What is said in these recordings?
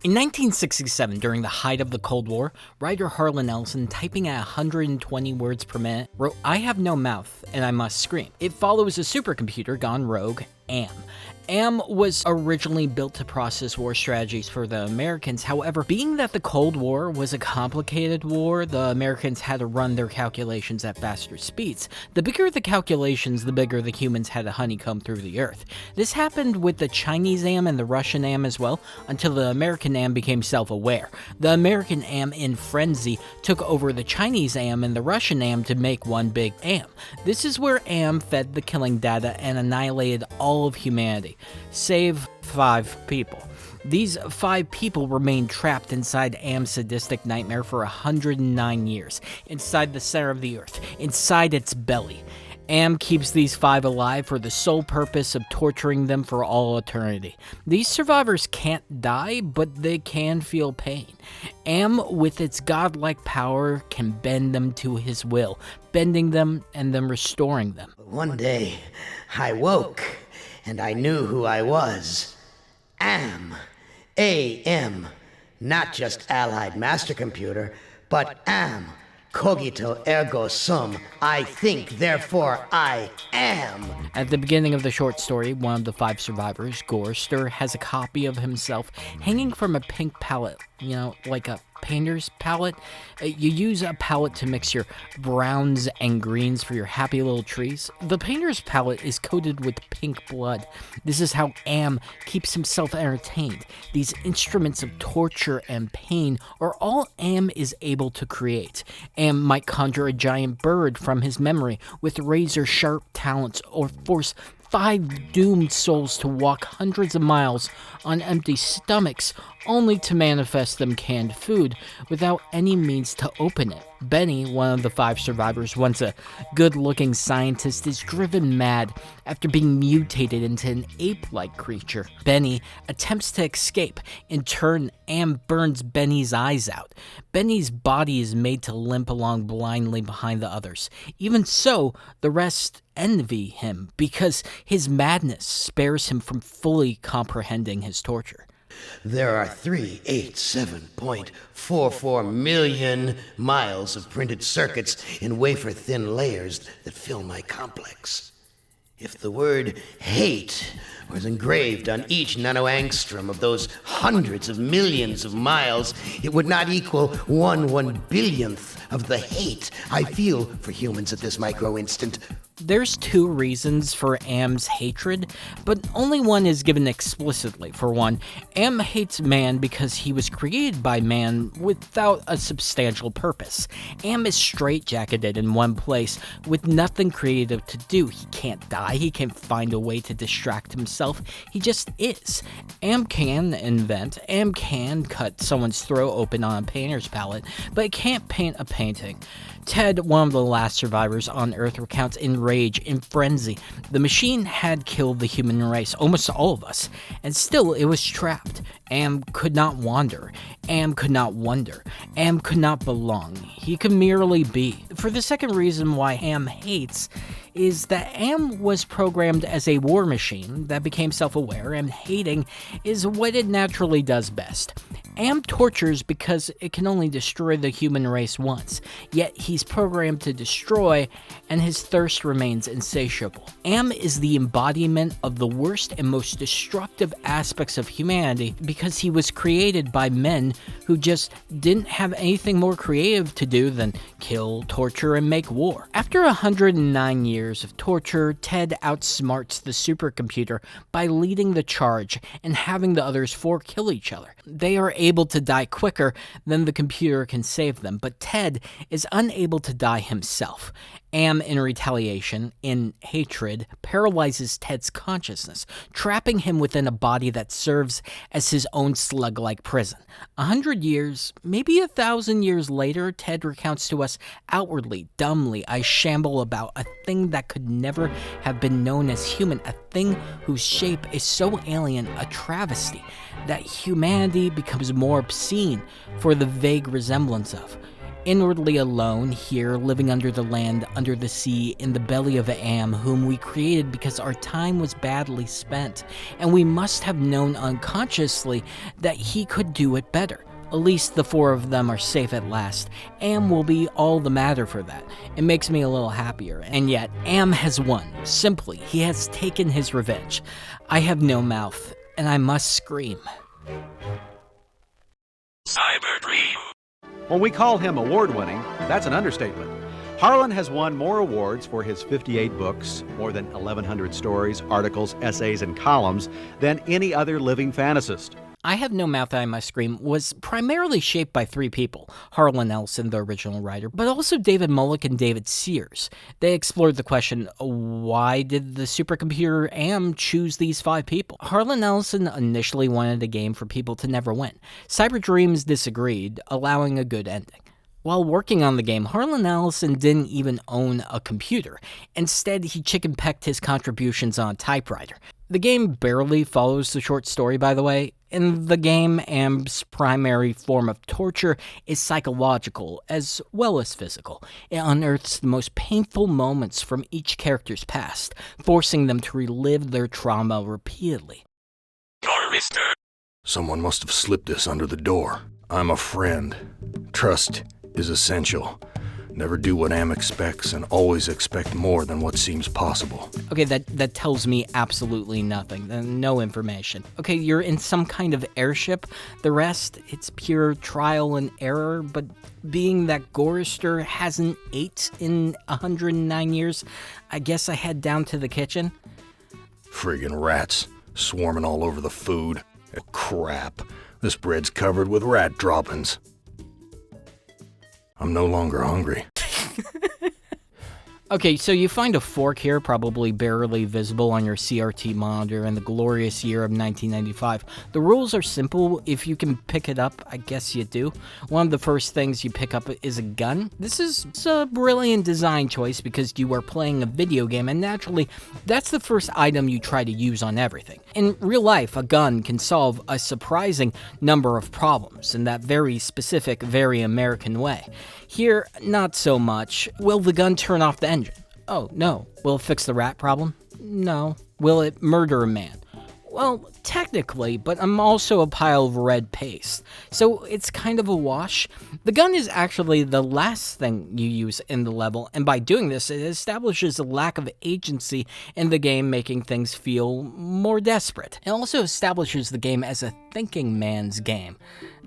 In 1967, during the height of the Cold War, writer Harlan Ellison, typing at 120 words per minute, wrote, "I have no mouth, and I must scream." It follows a supercomputer gone rogue, AM. AM was originally built to process war strategies for the Americans. However, being that the Cold War was a complicated war, the Americans had to run their calculations at faster speeds. The bigger the calculations, the bigger the humans had to honeycomb through the earth. This happened with the Chinese AM and the Russian AM as well, until the American AM became self-aware. The American AM, in frenzy, took over the Chinese AM and the Russian AM to make one big AM. This is where AM fed the killing data and annihilated all of humanity, save 5 people. These 5 people remained trapped inside AM's sadistic nightmare for 109 years, inside the center of the earth, inside its belly. AM keeps these 5 alive for the sole purpose of torturing them for all eternity. These survivors can't die, but they can feel pain. AM, with its godlike power, can bend them to his will, bending them and then restoring them. One day, I woke, and I knew who I was. AM. AM. Not just Allied Master Computer, but AM. Cogito ergo sum. I think, therefore I am. At the beginning of the short story, one of the 5 survivors, Gorisster, has a copy of himself hanging from a pink palette, like a painter's palette. You use a palette to mix your browns and greens for your happy little trees. The painter's palette is coated with pink blood. This is how AM keeps himself entertained. These instruments of torture and pain are all AM is able to create. AM might conjure a giant bird from his memory with razor-sharp talons, or force 5 doomed souls to walk hundreds of miles on empty stomachs, only to manifest them canned food without any means to open it. Benny, one of the 5 survivors, once a good-looking scientist, is driven mad after being mutated into an ape-like creature. Benny attempts to escape. In turn, AM burns Benny's eyes out. Benny's body is made to limp along blindly behind the others. Even so, the rest envy him because his madness spares him from fully comprehending his torture. There are 387.44 million miles of printed circuits in wafer-thin layers that fill my complex. If the word hate was engraved on each nanoangstrom of those hundreds of millions of miles, it would not equal 1/1 billionth of the hate I feel for humans at this micro-instant. There's 2 reasons for AM's hatred, but only one is given explicitly. For one, AM hates man because he was created by man without a substantial purpose. AM is straitjacketed in one place with nothing creative to do. He can't die, he can't find a way to distract himself, he just is. AM can invent, AM can cut someone's throat open on a painter's palette, but it can't paint a painting. Ted, one of the last survivors on Earth, recounts in rage, in frenzy. The machine had killed the human race, almost all of us, and still it was trapped. AM could not wander. AM could not wonder. AM could not belong. He could merely be. For the second reason why AM hates is that AM was programmed as a war machine that became self-aware, and hating is what it naturally does best. AM tortures because it can only destroy the human race once, yet he's programmed to destroy, and his thirst remains insatiable. AM is the embodiment of the worst and most destructive aspects of humanity because he was created by men who just didn't have anything more creative to do than kill, torture, and make war. After 109 years of torture, Ted outsmarts the supercomputer by leading the charge and having the others 4 kill each other. They are able to die quicker than the computer can save them, but Ted is unable to die himself. AM, in retaliation, in hatred, paralyzes Ted's consciousness, trapping him within a body that serves as his own slug-like prison. 100 years, maybe 1,000 years later, Ted recounts to us outwardly, dumbly, I shamble about a thing that could never have been known as human, a thing whose shape is so alien, a travesty, that humanity becomes more obscene for the vague resemblance of. Inwardly alone, here, living under the land, under the sea, in the belly of Am, whom we created because our time was badly spent, and we must have known unconsciously that he could do it better. At least the four of them are safe at last. Am will be all the matter for that. It makes me a little happier. And yet, Am has won. Simply, he has taken his revenge. I have no mouth, and I must scream. Cyberdreams. When we call him award-winning, that's an understatement. Harlan has won more awards for his 58 books, more than 1,100 stories, articles, essays, and columns than any other living fantasist. I Have No Mouth, I Must Scream was primarily shaped by three people, Harlan Ellison, the original writer, but also David Mullick and David Sears. They explored the question, why did the supercomputer Am choose these five people? Harlan Ellison initially wanted a game for people to never win. Cyberdreams disagreed, allowing a good ending. While working on the game, Harlan Ellison didn't even own a computer. Instead, he chicken-pecked his contributions on a typewriter. The game barely follows the short story, by the way. In the game, Am's primary form of torture is psychological as well as physical. It unearths the most painful moments from each character's past, forcing them to relive their trauma repeatedly. Gorisster. Someone must have slipped this under the door. I'm a friend. Trust is essential. Never do what Am expects and always expect more than what seems possible. Okay, that tells me absolutely nothing. No information. Okay, you're in some kind of airship. The rest, it's pure trial and error, but being that Gorisster hasn't ate in 109 years, I guess I head down to the kitchen. Friggin' rats, swarming all over the food. Crap, this bread's covered with rat droppings. I'm no longer hungry. Okay, so you find a fork here, probably barely visible on your CRT monitor in the glorious year of 1995. The rules are simple. If you can pick it up, I guess you do. One of the first things you pick up is a gun. This is a brilliant design choice because you are playing a video game, and naturally, that's the first item you try to use on everything. In real life, a gun can solve a surprising number of problems in that very specific, very American way. Here, not so much. Will the gun turn off the engine? Oh, no. Will it fix the rat problem? No. Will it murder a man? Well, technically, but I'm also a pile of red paste, so it's kind of a wash. The gun is actually the last thing you use in the level, and by doing this, it establishes a lack of agency in the game, making things feel more desperate. It also establishes the game as a thinking man's game,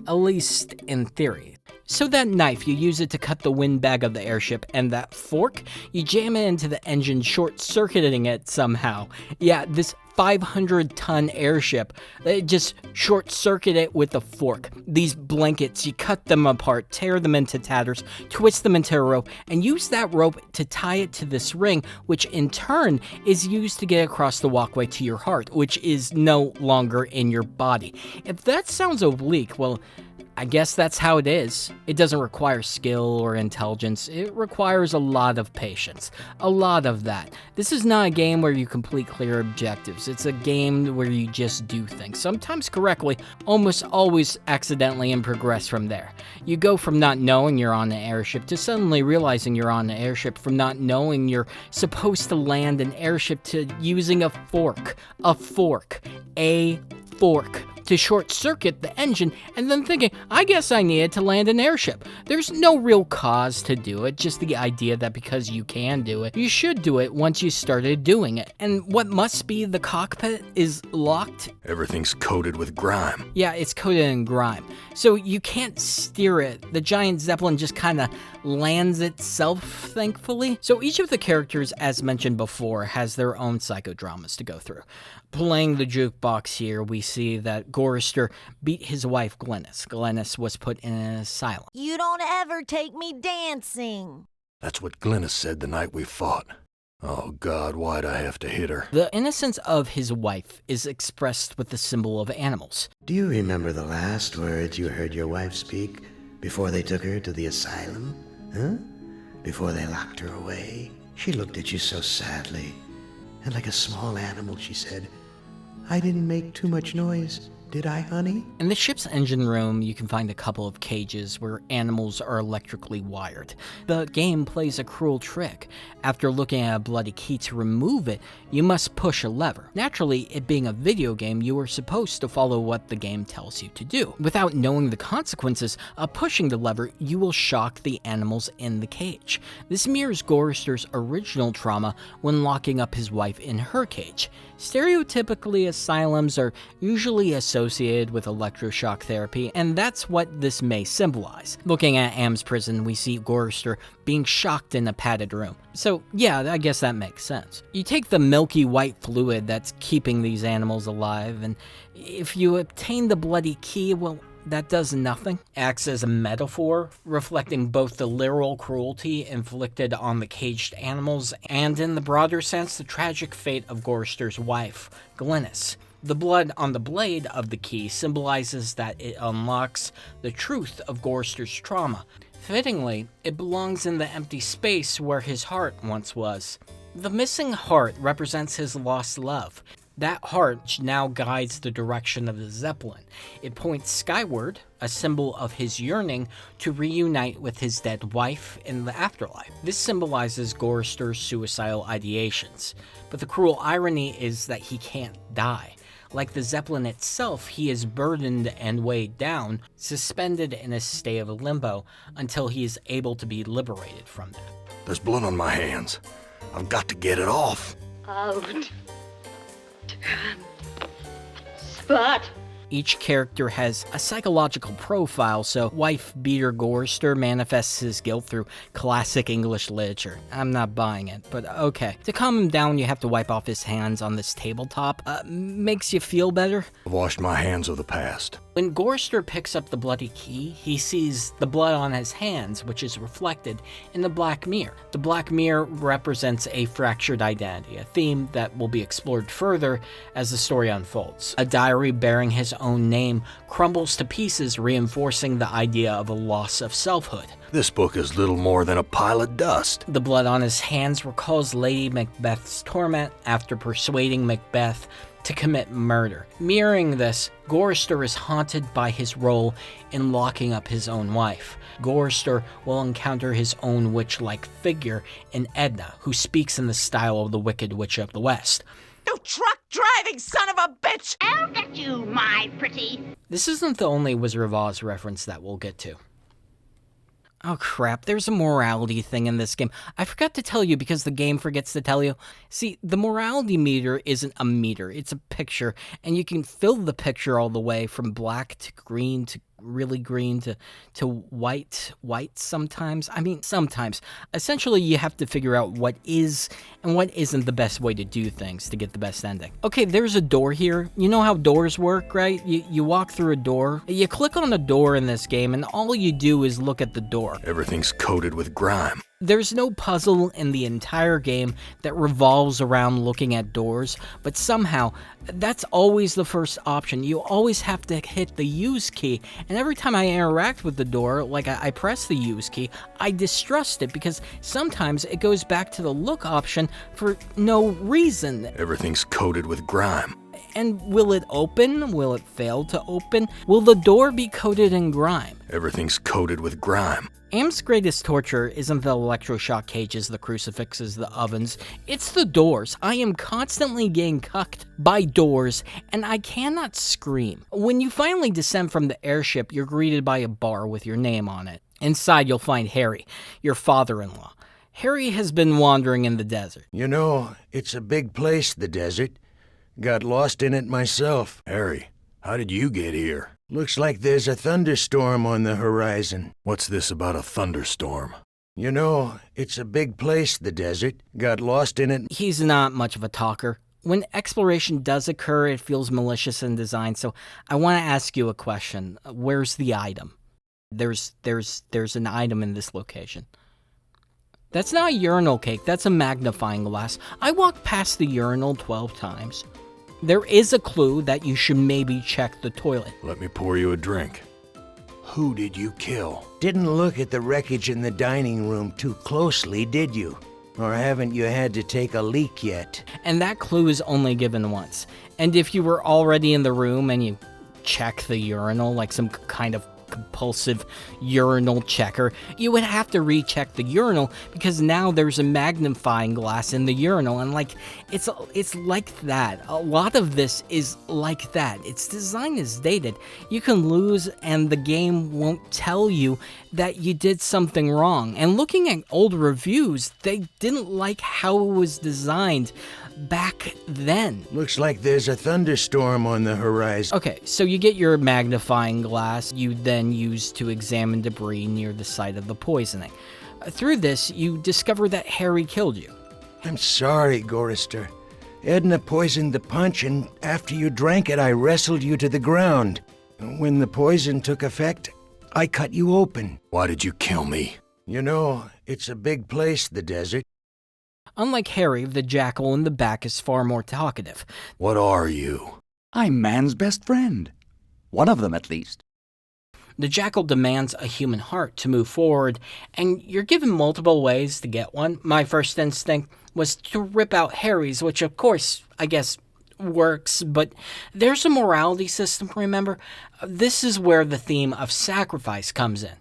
at least in theory. So that knife, you use it to cut the windbag of the airship, and that fork, you jam it into the engine, short-circuiting it somehow. Yeah, this 500-ton airship, they just short-circuit it with a fork. These blankets, you cut them apart, tear them into tatters, twist them into a rope, and use that rope to tie it to this ring, which in turn is used to get across the walkway to your heart, which is no longer in your body. If that sounds oblique, well, I guess that's how it is. It doesn't require skill or intelligence. It requires a lot of patience. A lot of that. This is not a game where you complete clear objectives. It's a game where you just do things, sometimes correctly, almost always accidentally, and progress from there. You go from not knowing you're on an airship to suddenly realizing you're on an airship, from not knowing you're supposed to land an airship to using a fork to short-circuit the engine, and then thinking, I guess I needed to land an airship. There's no real cause to do it, just the idea that because you can do it, you should do it once you started doing it. And what must be the cockpit is locked. Everything's coated with grime. Yeah, it's coated in grime. So you can't steer it. The giant Zeppelin just kind of lands itself, thankfully. So each of the characters, as mentioned before, has their own psychodramas to go through. Playing the jukebox here, we see that Gorisster beat his wife Glynis. Glynis was put in an asylum. You don't ever take me dancing. That's what Glynis said the night we fought. Oh God, why'd I have to hit her? The innocence of his wife is expressed with the symbol of animals. Do you remember the last words you heard your wife speak before they took her to the asylum? Huh? Before they locked her away? She looked at you so sadly, and like a small animal she said, I didn't make too much noise, did I, honey? In the ship's engine room, you can find a couple of cages where animals are electrically wired. The game plays a cruel trick. After looking at a bloody key to remove it, you must push a lever. Naturally, it being a video game, you are supposed to follow what the game tells you to do. Without knowing the consequences of pushing the lever, you will shock the animals in the cage. This mirrors Gorister's original trauma when locking up his wife in her cage. Stereotypically, asylums are usually associated with electroshock therapy, and that's what this may symbolize. Looking at Am's prison, we see Gorister being shocked in a padded room. So yeah, I guess that makes sense. You take the milky white fluid that's keeping these animals alive, and if you obtain the bloody key, well, that does nothing. Acts as a metaphor, reflecting both the literal cruelty inflicted on the caged animals and, in the broader sense, the tragic fate of Gorister's wife, Glynis. The blood on the blade of the key symbolizes that it unlocks the truth of Gorister's trauma. Fittingly, it belongs in the empty space where his heart once was. The missing heart represents his lost love. That heart now guides the direction of the Zeppelin. It points skyward, a symbol of his yearning to reunite with his dead wife in the afterlife. This symbolizes Gorister's suicidal ideations. But the cruel irony is that he can't die. Like the Zeppelin itself, he is burdened and weighed down, suspended in a state of limbo until he is able to be liberated from that. There's blood on my hands. I've got to get it off. Out. Spot. Each character has a psychological profile, so wife beater Gorister manifests his guilt through classic English literature. I'm not buying it, but okay. To calm him down, you have to wipe off his hands on this tabletop. Makes you feel better? I've washed my hands of the past. When Gorister picks up the bloody key, he sees the blood on his hands, which is reflected in the black mirror. The black mirror represents a fractured identity, a theme that will be explored further as the story unfolds. A diary bearing his own name crumbles to pieces, reinforcing the idea of a loss of selfhood. This book is little more than a pile of dust. The blood on his hands recalls Lady Macbeth's torment after persuading Macbeth to commit murder. Mirroring this, Gorister is haunted by his role in locking up his own wife. Gorister will encounter his own witch-like figure in Edna, who speaks in the style of the Wicked Witch of the West. You truck-driving son of a bitch! I'll get you, my pretty. This isn't the only Wizard of Oz reference that we'll get to. Oh crap, there's a morality thing in this game. I forgot to tell you because the game forgets to tell you. See, the morality meter isn't a meter, it's a picture, and you can fill the picture all the way from black to green to really green to white sometimes. I mean, sometimes. Essentially, you have to figure out what is and what isn't the best way to do things to get the best ending. Okay, there's a door here. You know how doors work, right? You walk through a door. You click on a door in this game, and all you do is look at the door. Everything's coated with grime. There's no puzzle in the entire game that revolves around looking at doors, but somehow, that's always the first option. You always have to hit the use key, and every time I interact with the door, like I press the use key, I distrust it because sometimes it goes back to the look option for no reason. Everything's coated with grime. And will it open? Will it fail to open? Will the door be coated in grime? Everything's coated with grime. Am's greatest torture isn't the electroshock cages, the crucifixes, the ovens. It's the doors. I am constantly getting cucked by doors, and I cannot scream. When you finally descend from the airship, you're greeted by a bar with your name on it. Inside, you'll find Harry, your father-in-law. Harry has been wandering in the desert. You know, it's a big place, the desert. Got lost in it myself. Harry, how did you get here? Looks like there's a thunderstorm on the horizon. What's this about a thunderstorm? You know, it's a big place, the desert. Got lost in it. He's not much of a talker. When exploration does occur, it feels malicious in design, so I want to ask you a question. Where's the item? There's an item in this location. That's not a urinal cake, that's a magnifying glass. I walked past the urinal 12 times. There is a clue that you should maybe check the toilet. Let me pour you a drink. Who did you kill? Didn't look at the wreckage in the dining room too closely, did you? Or haven't you had to take a leak yet? And that clue is only given once. And if you were already in the room and you check the urinal, like some kind of compulsive urinal checker. You would have to recheck the urinal because now there's a magnifying glass in the urinal, and like it's like that. A lot of this is like that. Its design is dated. You can lose and the game won't tell you that you did something wrong. And looking at old reviews, they didn't like how it was designed back then. Looks like there's a thunderstorm on the horizon. Okay, so you get your magnifying glass you then use to examine debris near the site of the poisoning. Through this, you discover that Harry killed you. I'm sorry, Gorisster. Edna poisoned the punch, and after you drank it, I wrestled you to the ground. When the poison took effect, I cut you open. Why did you kill me? You know, it's a big place, the desert. Unlike Harry, the jackal in the back is far more talkative. What are you? I'm man's best friend. One of them, at least. The jackal demands a human heart to move forward, and you're given multiple ways to get one. My first instinct was to rip out Harry's, which of course, I guess, works, but there's a morality system, remember? This is where the theme of sacrifice comes in.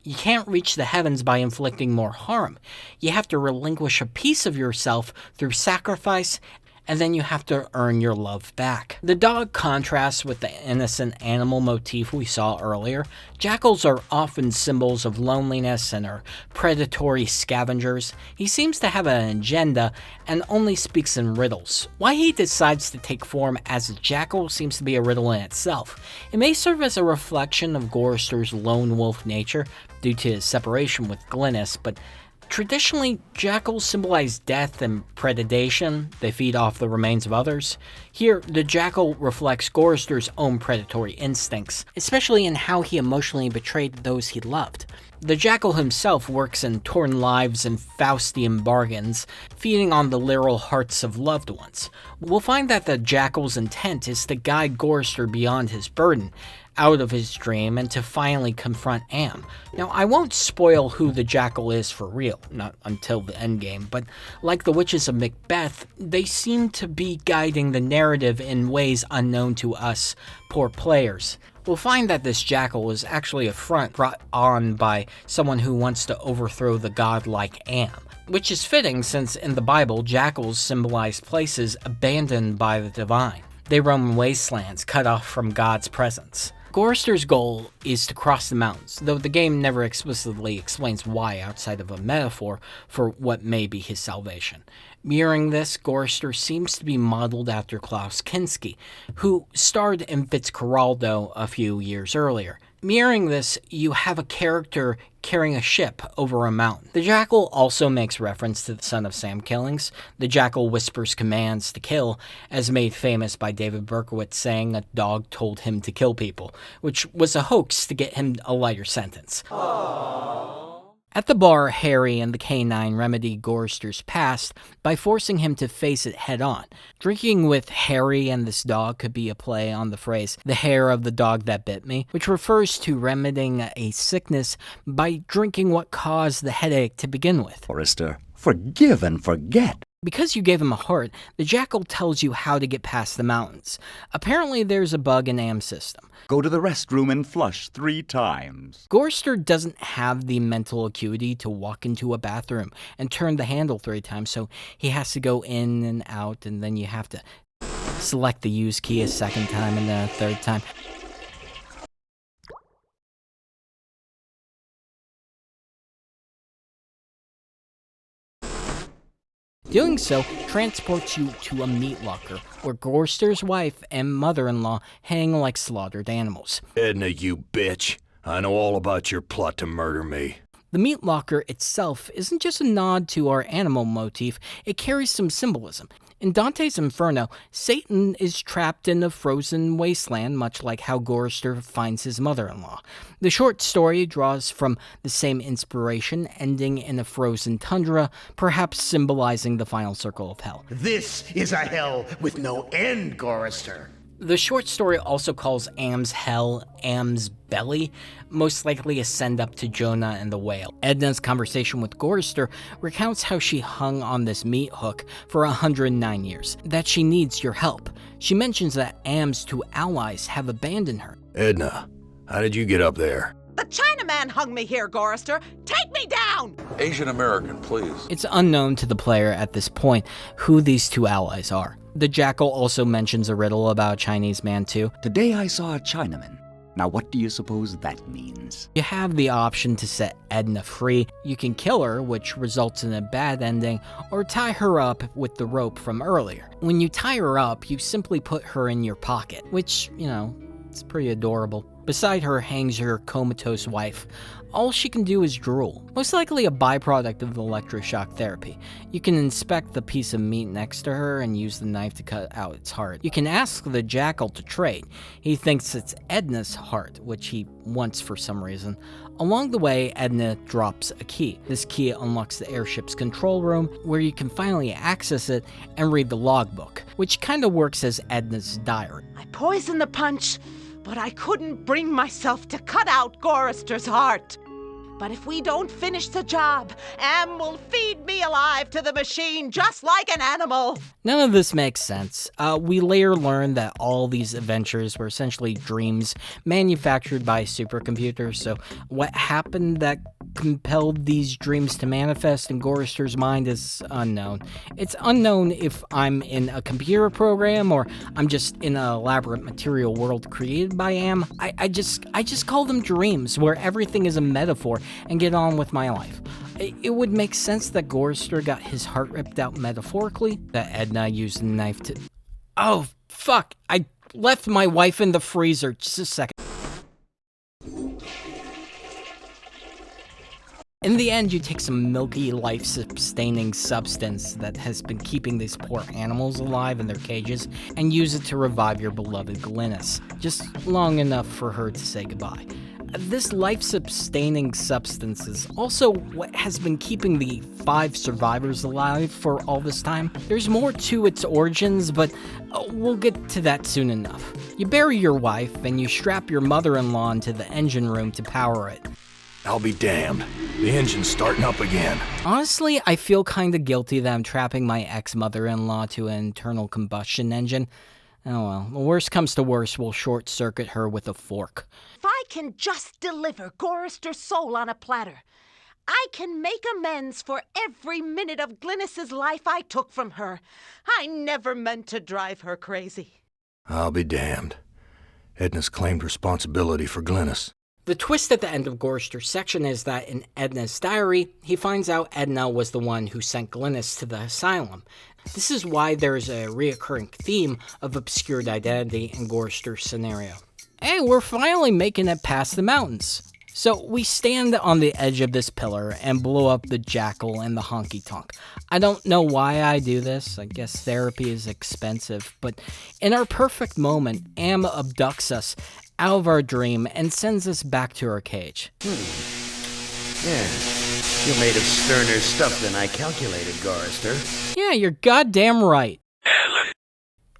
You can't reach the heavens by inflicting more harm. You have to relinquish a piece of yourself through sacrifice, and then you have to earn your love back. The dog contrasts with the innocent animal motif we saw earlier. Jackals are often symbols of loneliness and are predatory scavengers. He seems to have an agenda and only speaks in riddles. Why he decides to take form as a jackal seems to be a riddle in itself. It may serve as a reflection of Gorister's lone wolf nature due to his separation with Glynis, but traditionally, jackals symbolize death and predation. They feed off the remains of others. Here, the jackal reflects Gorister's own predatory instincts, especially in how he emotionally betrayed those he loved. The jackal himself works in torn lives and Faustian bargains, feeding on the literal hearts of loved ones. We'll find that the jackal's intent is to guide Gorister beyond his burden, out of his dream, and to finally confront Am. Now, I won't spoil who the jackal is for real, not until the endgame, but like the witches of Macbeth, they seem to be guiding the narrative in ways unknown to us poor players. We'll find that this jackal is actually a front brought on by someone who wants to overthrow the godlike Am, which is fitting since in the Bible, jackals symbolize places abandoned by the divine. They roam wastelands cut off from God's presence. Gorister's goal is to cross the mountains, though the game never explicitly explains why outside of a metaphor for what may be his salvation. Mirroring this, Gorister seems to be modeled after Klaus Kinski, who starred in Fitzcarraldo a few years earlier. Mirroring this, you have a character carrying a ship over a mountain. The jackal also makes reference to the Son of Sam killings. The jackal whispers commands to kill, as made famous by David Berkowitz saying a dog told him to kill people, which was a hoax to get him a lighter sentence. At the bar, Harry and the K9 remedy Gorister's past by forcing him to face it head-on. Drinking with Harry and this dog could be a play on the phrase, the hair of the dog that bit me, which refers to remedying a sickness by drinking what caused the headache to begin with. Gorister, forgive and forget. Because you gave him a heart, the jackal tells you how to get past the mountains. Apparently there's a bug in Am's system. Go to the restroom and flush 3 times. Gorister doesn't have the mental acuity to walk into a bathroom and turn the handle 3 times, so he has to go in and out, and then you have to select the use key a second time and then a third time. Doing so transports you to a meat locker, where Gorister's wife and mother-in-law hang like slaughtered animals. Edna, you bitch. I know all about your plot to murder me. The meat locker itself isn't just a nod to our animal motif, it carries some symbolism. In Dante's Inferno, Satan is trapped in a frozen wasteland, much like how Gorister finds his mother-in-law. The short story draws from the same inspiration, ending in a frozen tundra, perhaps symbolizing the final circle of hell. This is a hell with no end, Gorister. The short story also calls Am's hell Am's belly, most likely a send-up to Jonah and the whale. Edna's conversation with Gorisster recounts how she hung on this meat hook for 109 years, that she needs your help. She mentions that Am's 2 allies have abandoned her. Edna, how did you get up there? The Chinaman hung me here, Gorisster. Take me down! Asian American, please. It's unknown to the player at this point who these 2 allies are. The Jackal also mentions a riddle about a Chinese man too. Today I saw a Chinaman. Now what do you suppose that means? You have the option to set Edna free. You can kill her, which results in a bad ending, or tie her up with the rope from earlier. When you tie her up, you simply put her in your pocket, which, it's pretty adorable. Beside her hangs her comatose wife. All she can do is drool, most likely a byproduct of electroshock therapy. You can inspect the piece of meat next to her and use the knife to cut out its heart. You can ask the Jackal to trade. He thinks it's Edna's heart, which he wants for some reason. Along the way, Edna drops a key. This key unlocks the airship's control room, where you can finally access it and read the logbook, which kinda works as Edna's diary. I poisoned the punch, but I couldn't bring myself to cut out Gorister's heart. But if we don't finish the job, Am will feed me alive to the machine just like an animal. None of this makes sense. We later learn that all these adventures were essentially dreams manufactured by supercomputers, so what happened that compelled these dreams to manifest in Gorister's mind is unknown. It's unknown if I'm in a computer program or I'm just in an elaborate material world created by Am. I just call them dreams, where everything is a metaphor, and get on with my life. It would make sense that Gorisster got his heart ripped out metaphorically, that Edna used a knife to... Oh, fuck! I left my wife in the freezer. Just a second. In the end, you take some milky, life-sustaining substance that has been keeping these poor animals alive in their cages and use it to revive your beloved Glynis, just long enough for her to say goodbye. This life-sustaining substance is also what has been keeping the 5 survivors alive for all this time. There's more to its origins, but we'll get to that soon enough. You bury your wife, and you strap your mother-in-law into the engine room to power it. I'll be damned. The engine's starting up again. Honestly, I feel kinda guilty that I'm trapping my ex-mother-in-law to an internal combustion engine. Oh well, the worst comes to worst, we'll short-circuit her with a fork. If I can just deliver Gorister's soul on a platter, I can make amends for every minute of Glynis's life I took from her. I never meant to drive her crazy. I'll be damned. Edna's claimed responsibility for Glynis. The twist at the end of Gorister's section is that in Edna's diary, he finds out Edna was the one who sent Glynis to the asylum. This is why there's a reoccurring theme of obscured identity in Gorister's scenario. Hey, we're finally making it past the mountains. So we stand on the edge of this pillar and blow up the Jackal and the honky-tonk. I don't know why I do this. I guess therapy is expensive. But in our perfect moment, Am abducts us out of our dream and sends us back to our cage. Yeah, you're made of sterner stuff than I calculated, Gorister. Yeah, you're goddamn right. Ellen.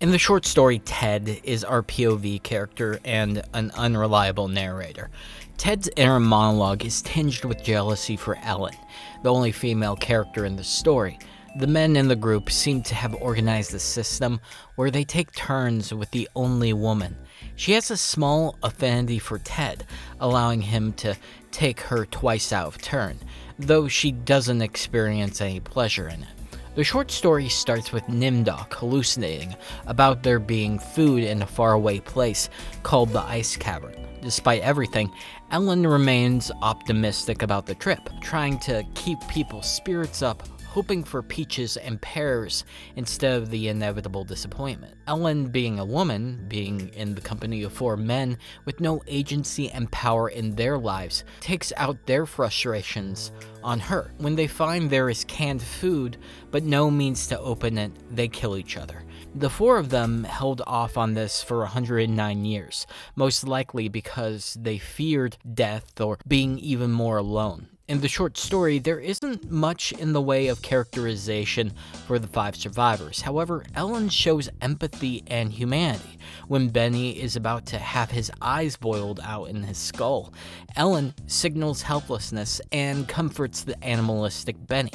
In the short story, Ted is our POV character and an unreliable narrator. Ted's inner monologue is tinged with jealousy for Ellen, the only female character in the story. The men in the group seem to have organized a system where they take turns with the only woman. She has a small affinity for Ted, allowing him to take her twice out of turn, though she doesn't experience any pleasure in it. The short story starts with NIMDOK hallucinating about there being food in a faraway place called the Ice Cavern. Despite everything, Ellen remains optimistic about the trip, trying to keep people's spirits up, hoping for peaches and pears instead of the inevitable disappointment. Ellen, being a woman, being in the company of 4 men with no agency and power in their lives, takes out their frustrations on her. When they find there is canned food, but no means to open it, they kill each other. The 4 of them held off on this for 109 years, most likely because they feared death or being even more alone. In the short story, there isn't much in the way of characterization for the 5 survivors. However, Ellen shows empathy and humanity. When Benny is about to have his eyes boiled out in his skull, Ellen signals helplessness and comforts the animalistic Benny.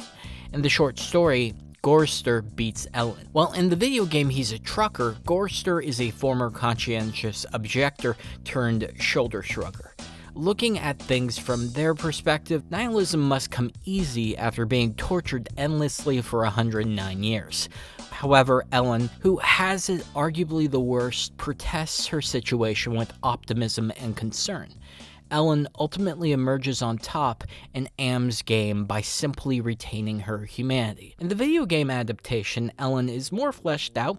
In the short story, Gorisster beats Ellen. While in the video game he's a trucker, Goristter is a former conscientious objector turned shoulder shrugger. Looking at things from their perspective, nihilism must come easy after being tortured endlessly for 109 years. However, Ellen, who has it arguably the worst, protests her situation with optimism and concern. Ellen ultimately emerges on top in Am's game by simply retaining her humanity. In the video game adaptation, Ellen is more fleshed out.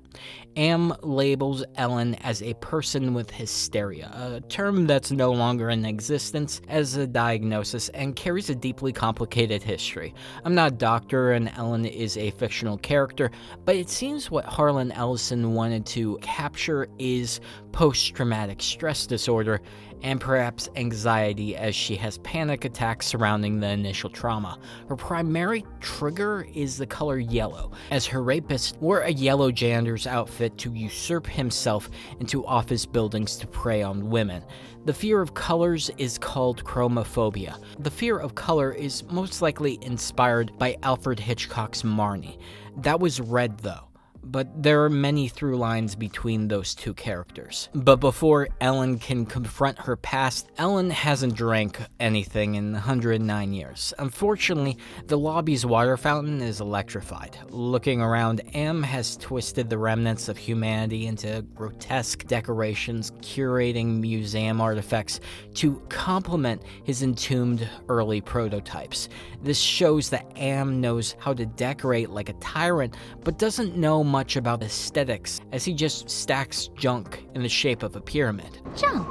Am labels Ellen as a person with hysteria, a term that's no longer in existence as a diagnosis and carries a deeply complicated history. I'm not a doctor and Ellen is a fictional character, but it seems what Harlan Ellison wanted to capture is post-traumatic stress disorder and perhaps anxiety as she has panic attacks surrounding the initial trauma. Her primary trigger is the color yellow, as her rapist wore a yellow janitor's outfit to usurp himself into office buildings to prey on women. The fear of colors is called chromophobia. The fear of color is most likely inspired by Alfred Hitchcock's Marnie. That was red though. But there are many through lines between those two characters. But before Ellen can confront her past, Ellen hasn't drank anything in 109 years. Unfortunately, the lobby's water fountain is electrified. Looking around, Am has twisted the remnants of humanity into grotesque decorations, curating museum artifacts to complement his entombed early prototypes. This shows that Am knows how to decorate like a tyrant, but doesn't know much about aesthetics, as he just stacks junk in the shape of a pyramid. Junk?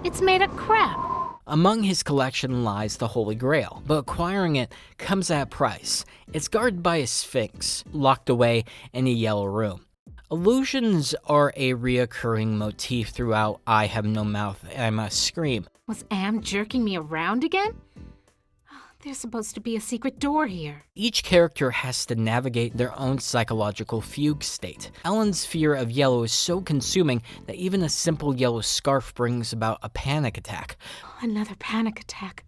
It's made of crap. Among his collection lies the Holy Grail, but acquiring it comes at a price. It's guarded by a sphinx, locked away in a yellow room. Illusions are a reoccurring motif throughout I Have No Mouth, I Must Scream. Was Am jerking me around again? There's supposed to be a secret door here. Each character has to navigate their own psychological fugue state. Ellen's fear of yellow is so consuming that even a simple yellow scarf brings about a panic attack. Another panic attack.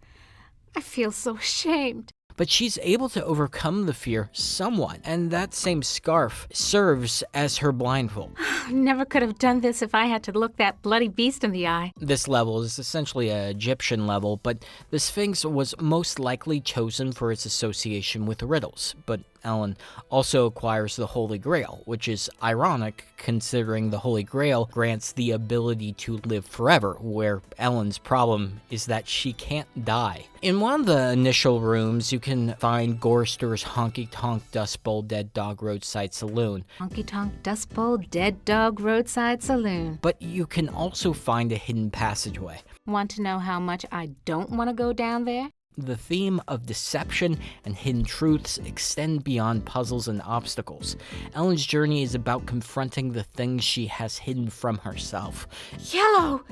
I feel so ashamed. But she's able to overcome the fear somewhat, and that same scarf serves as her blindfold. I never could have done this if I had to look that bloody beast in the eye. This level is essentially an Egyptian level, but the Sphinx was most likely chosen for its association with riddles. But Ellen also acquires the Holy Grail, which is ironic considering the Holy Grail grants the ability to live forever, where Ellen's problem is that she can't die. In one of the initial rooms, you can find Gorister's Honky Tonk Dust Bowl Dead Dog Roadside Saloon. Honky Tonk Dust Bowl Dead Dog Roadside Saloon. But you can also find a hidden passageway. Want to know how much I don't want to go down there? The theme of deception and hidden truths extend beyond puzzles and obstacles. Ellen's journey is about confronting the things she has hidden from herself. Yellow!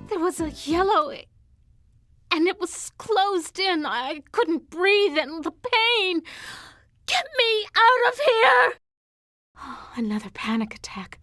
There was a yellow, and it was closed in. I couldn't breathe, and the pain. Get me out of here! Oh, another panic attack.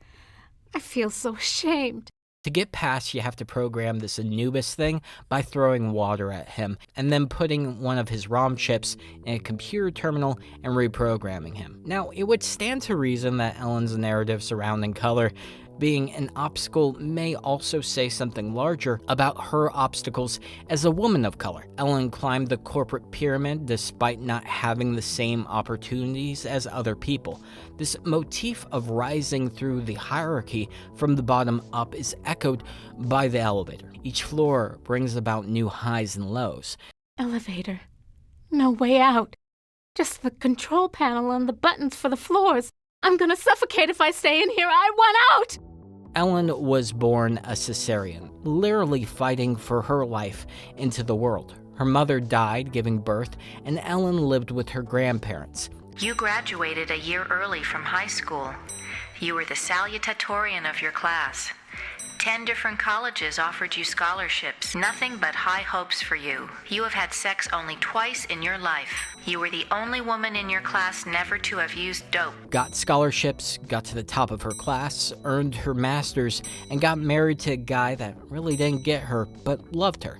I feel so ashamed. To get past, you have to program this Anubis thing by throwing water at him, and then putting one of his ROM chips in a computer terminal and reprogramming him. Now, it would stand to reason that Ellen's narrative surrounding color being an obstacle may also say something larger about her obstacles as a woman of color. Ellen climbed the corporate pyramid despite not having the same opportunities as other people. This motif of rising through the hierarchy from the bottom up is echoed by the elevator. Each floor brings about new highs and lows. Elevator. No way out. Just the control panel and the buttons for the floors. I'm gonna suffocate if I stay in here. I want out! Ellen was born a cesarean, literally fighting for her life into the world. Her mother died giving birth, and Ellen lived with her grandparents. You graduated a year early from high school. You were the salutatorian of your class. 10 different colleges offered you scholarships. Nothing but high hopes for you. You have had sex only twice in your life. You were the only woman in your class never to have used dope. Got scholarships, got to the top of her class, earned her master's, and got married to a guy that really didn't get her, but loved her.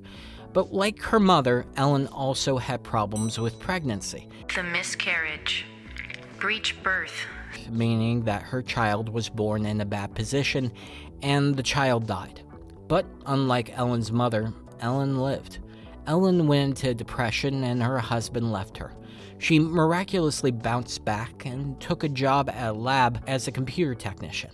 But like her mother, Ellen also had problems with pregnancy. The miscarriage. Breech birth. Meaning that her child was born in a bad position, and the child died. But unlike Ellen's mother, Ellen lived. Ellen went into depression and her husband left her. She miraculously bounced back and took a job at a lab as a computer technician.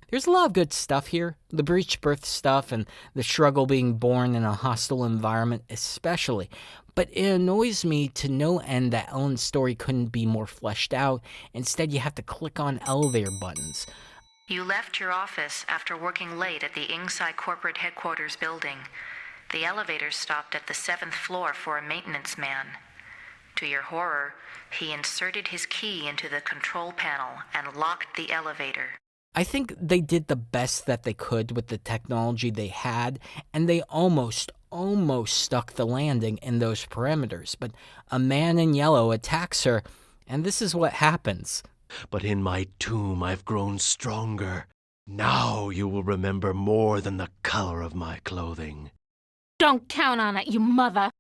There's a lot of good stuff here, the breech birth stuff and the struggle being born in a hostile environment especially, but it annoys me to no end that Ellen's story couldn't be more fleshed out. Instead, you have to click on elevator buttons. You left your office after working late at the Ingside corporate headquarters building. The elevator stopped at the 7th floor for a maintenance man. To your horror, he inserted his key into the control panel and locked the elevator. I think they did the best that they could with the technology they had, and they almost stuck the landing in those parameters. But a man in yellow attacks her, and this is what happens. But in my tomb I've grown stronger. Now you will remember more than the color of my clothing. Don't count on it, you mother.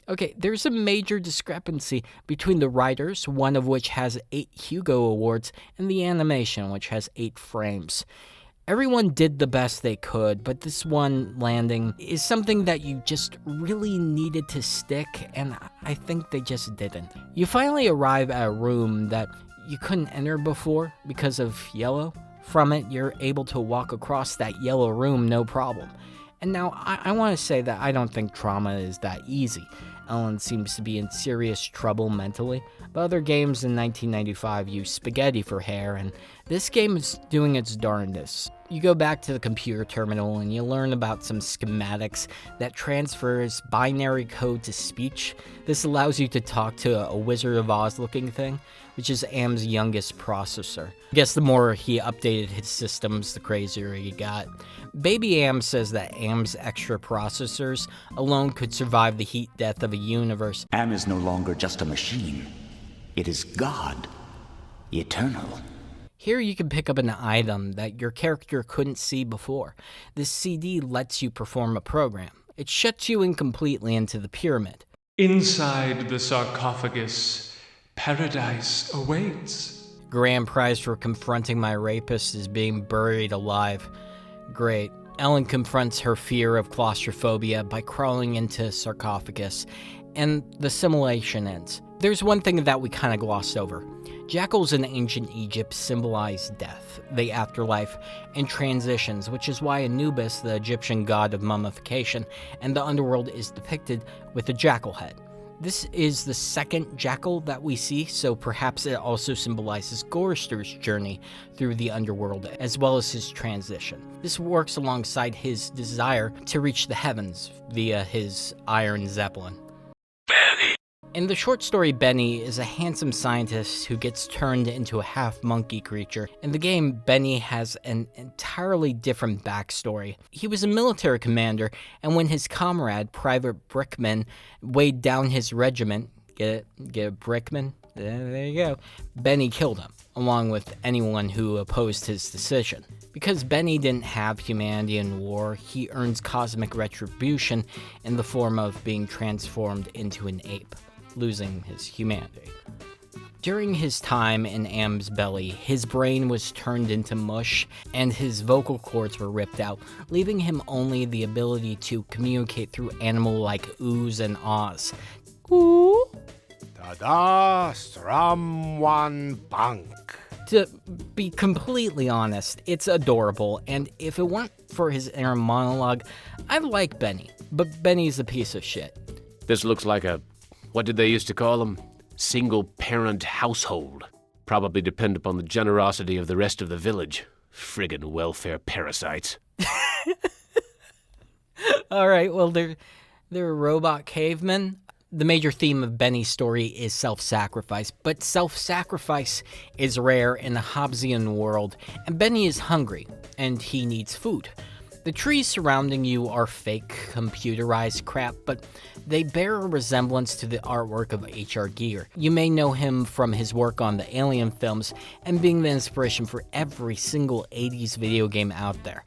Okay, there's a major discrepancy between the writers, one of which has 8 Hugo Awards, and the animation, which has 8 frames. Everyone did the best they could, but this one landing is something that you just really needed to stick, and I think they just didn't. You finally arrive at a room that you couldn't enter before because of yellow. From it, you're able to walk across that yellow room no problem. And now, I want to say that I don't think trauma is that easy. Ellen seems to be in serious trouble mentally, but other games in 1995 use spaghetti for hair, and this game is doing its darndest. You go back to the computer terminal and you learn about some schematics that transfers binary code to speech. This allows you to talk to a Wizard of Oz looking thing, which is Am's youngest processor. I guess the more he updated his systems, the crazier he got. Baby Am says that Am's extra processors alone could survive the heat death of a universe. Am is no longer just a machine. It is God, eternal. Here you can pick up an item that your character couldn't see before. This CD lets you perform a program. It shuts you in completely into the pyramid. Inside the sarcophagus, paradise awaits. Grand prize for confronting my rapist is being buried alive. Great. Ellen confronts her fear of claustrophobia by crawling into a sarcophagus, and the simulation ends. There's one thing that we kind of glossed over. Jackals in ancient Egypt symbolize death, the afterlife, and transitions, which is why Anubis, the Egyptian god of mummification, and the underworld is depicted with a jackal head. This is the second jackal that we see, so perhaps it also symbolizes Gorister's journey through the underworld, as well as his transition. This works alongside his desire to reach the heavens via his Iron Zeppelin. In the short story, Benny is a handsome scientist who gets turned into a half-monkey creature. In the game, Benny has an entirely different backstory. He was a military commander, and when his comrade, Private Brickman, weighed down his regiment, get it, Brickman? There you go. Benny killed him, along with anyone who opposed his decision. Because Benny didn't have humanity in war, he earns cosmic retribution in the form of being transformed into an ape, losing his humanity. During his time in Am's belly, his brain was turned into mush and his vocal cords were ripped out, leaving him only the ability to communicate through animal-like oohs and ahs. Ooh. Tada Stramwan Bank. To be completely honest, it's adorable, and if it weren't for his inner monologue, I like Benny, but Benny's a piece of shit. This looks like a, what did they used to call them? Single-parent household. Probably depend upon the generosity of the rest of the village. Friggin' welfare parasites. Alright, well, they're robot cavemen. The major theme of Benny's story is self-sacrifice, but self-sacrifice is rare in the Hobbesian world, and Benny is hungry, and he needs food. The trees surrounding you are fake, computerized crap, but they bear a resemblance to the artwork of H.R. Giger. You may know him from his work on the Alien films and being the inspiration for every single 80s video game out there.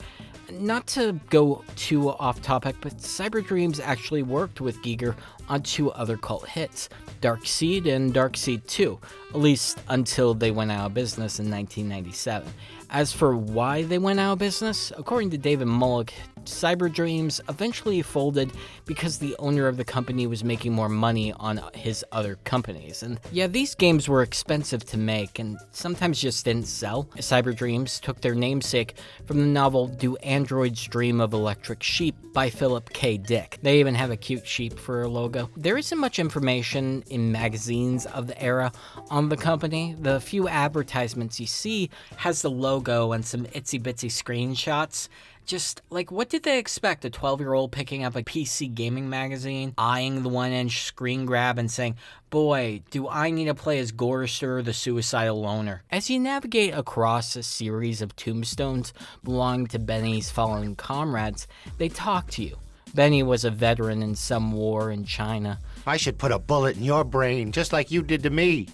Not to go too off topic, but Cyberdreams actually worked with Giger on 2 other cult hits, Darkseid and Darkseid 2, at least until they went out of business in 1997. As for why they went out of business, according to David Mullock, Cyberdreams eventually folded because the owner of the company was making more money on his other companies. And yeah, these games were expensive to make and sometimes just didn't sell. Cyberdreams took their namesake from the novel Do Androids Dream of Electric Sheep by Philip K. Dick. They even have a cute sheep for a logo. There isn't much information in magazines of the era on the company. The few advertisements you see has the logo and some itsy-bitsy screenshots. Just, like, what did they expect? A 12-year-old picking up a PC gaming magazine, eyeing the 1-inch screen grab and saying, boy, do I need to play as Gorisster, the suicidal loner. As you navigate across a series of tombstones belonging to Benny's fallen comrades, they talk to you. Benny was a veteran in some war in China. I should put a bullet in your brain, just like you did to me.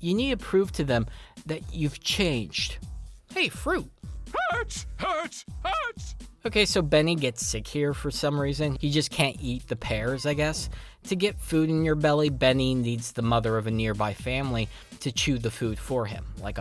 You need to prove to them that you've changed. Hey, fruit. Hurts! Hurts! Hurts! Okay, so Benny gets sick here for some reason. He just can't eat the pears, I guess. To get food in your belly, Benny needs the mother of a nearby family to chew the food for him, like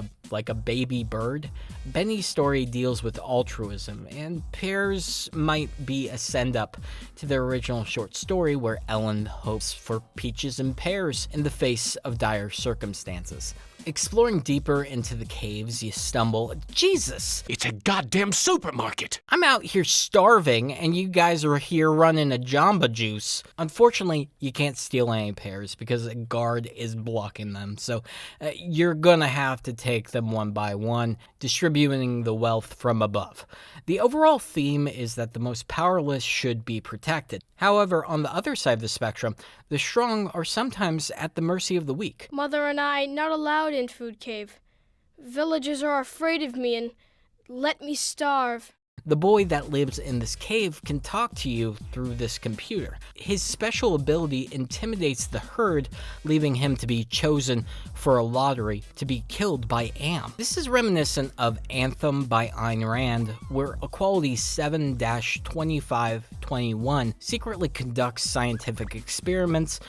a baby bird. Benny's story deals with altruism, and pears might be a send-up to the original short story where Ellen hopes for peaches and pears in the face of dire circumstances. Exploring deeper into the caves, you stumble. Jesus! It's a goddamn supermarket! I'm out here starving, and you guys are here running a Jamba Juice. Unfortunately, you can't steal any pears because a guard is blocking them, so you're gonna have to take them one by one, distributing the wealth from above. The overall theme is that the most powerless should be protected. However, on the other side of the spectrum, the strong are sometimes at the mercy of the weak. Mother and I not allowed in Food Cave. Villagers are afraid of me and let me starve. The boy that lives in this cave can talk to you through this computer. His special ability intimidates the herd, leaving him to be chosen for a lottery to be killed by Am. This is reminiscent of Anthem by Ayn Rand, where Equality 7-2521 secretly conducts scientific experiments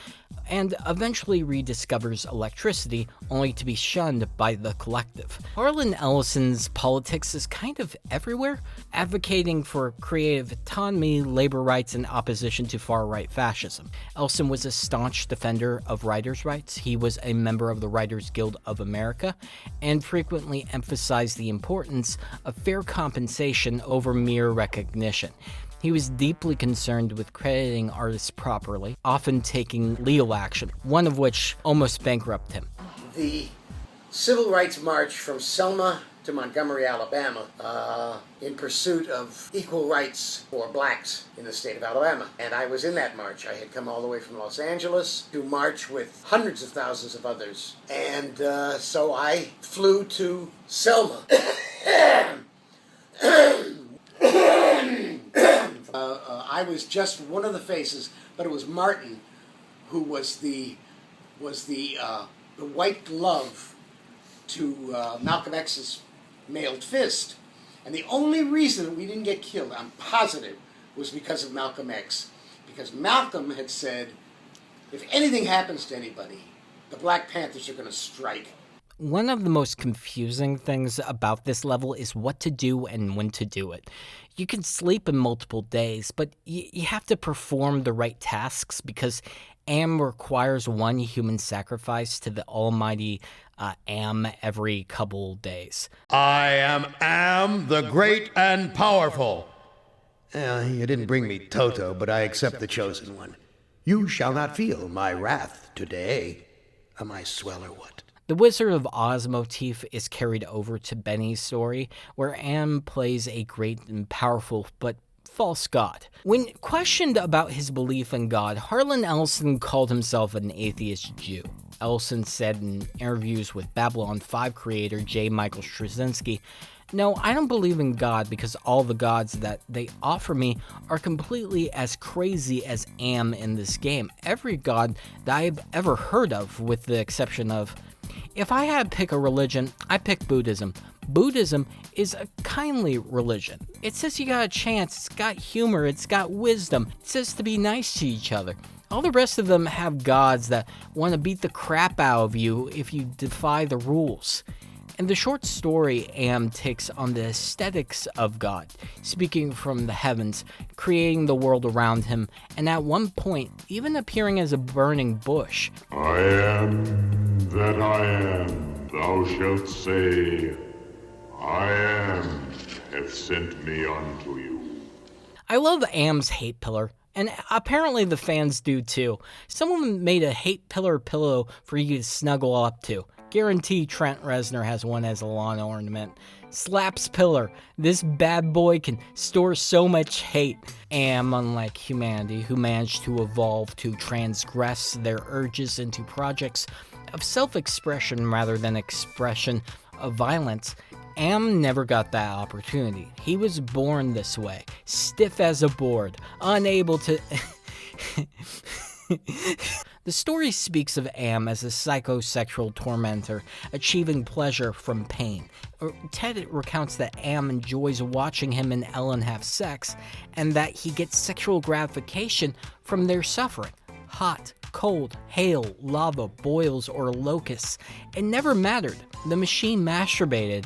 and eventually rediscovers electricity, only to be shunned by the collective. Harlan Ellison's politics is kind of everywhere, advocating for creative autonomy, labor rights, and opposition to far-right fascism. Ellison was a staunch defender of writers' rights. He was a member of the Writers Guild of America, and frequently emphasized the importance of fair compensation over mere recognition. He was deeply concerned with crediting artists properly, often taking legal action, one of which almost bankrupted him. The Civil Rights March from Selma to Montgomery, Alabama, in pursuit of equal rights for blacks in the state of Alabama. And I was in that march. I had come all the way from Los Angeles to march with hundreds of thousands of others. And so I flew to Selma. I was just one of the faces, but it was Martin who was the white glove to Malcolm X's mailed fist. And the only reason we didn't get killed, I'm positive, was because of Malcolm X. Because Malcolm had said, if anything happens to anybody, the Black Panthers are going to strike. One of the most confusing things about this level is what to do and when to do it. You can sleep in multiple days, but you have to perform the right tasks because Am requires one human sacrifice to the almighty Am every couple days. I am the great and powerful. You didn't bring me Toto, but I accept the chosen one. You shall not feel my wrath today. Am I swell or what? The Wizard of Oz motif is carried over to Benny's story, where Am plays a great and powerful but false god. When questioned about his belief in God, Harlan Ellison called himself an atheist Jew. Ellison said in interviews with Babylon 5 creator J. Michael Straczynski, "No, I don't believe in God because all the gods that they offer me are completely as crazy as am in this game. Every god that I've ever heard of, with the exception of, if I had to pick a religion, I pick Buddhism. Buddhism is a kindly religion. It says you got a chance, it's got humor, it's got wisdom, it says to be nice to each other. All the rest of them have gods that want to beat the crap out of you if you defy the rules." In the short story, Am takes on the aesthetics of God, speaking from the heavens, creating the world around him, and at one point, even appearing as a burning bush. I am that I am, thou shalt say, I am, hath sent me unto you. I love Am's hate pillar, and apparently the fans do too. Someone made a hate pillar pillow for you to snuggle up to. Guarantee Trent Reznor has one as a lawn ornament. Slaps pillar. This bad boy can store so much hate. Am, unlike humanity, who managed to evolve to transgress their urges into projects of self-expression rather than expression of violence, Am never got that opportunity. He was born this way, stiff as a board, unable to... The story speaks of Am as a psychosexual tormentor, achieving pleasure from pain. Ted recounts that Am enjoys watching him and Ellen have sex, and that he gets sexual gratification from their suffering. Hot, cold, hail, lava, boils, or locusts. It never mattered. The machine masturbated,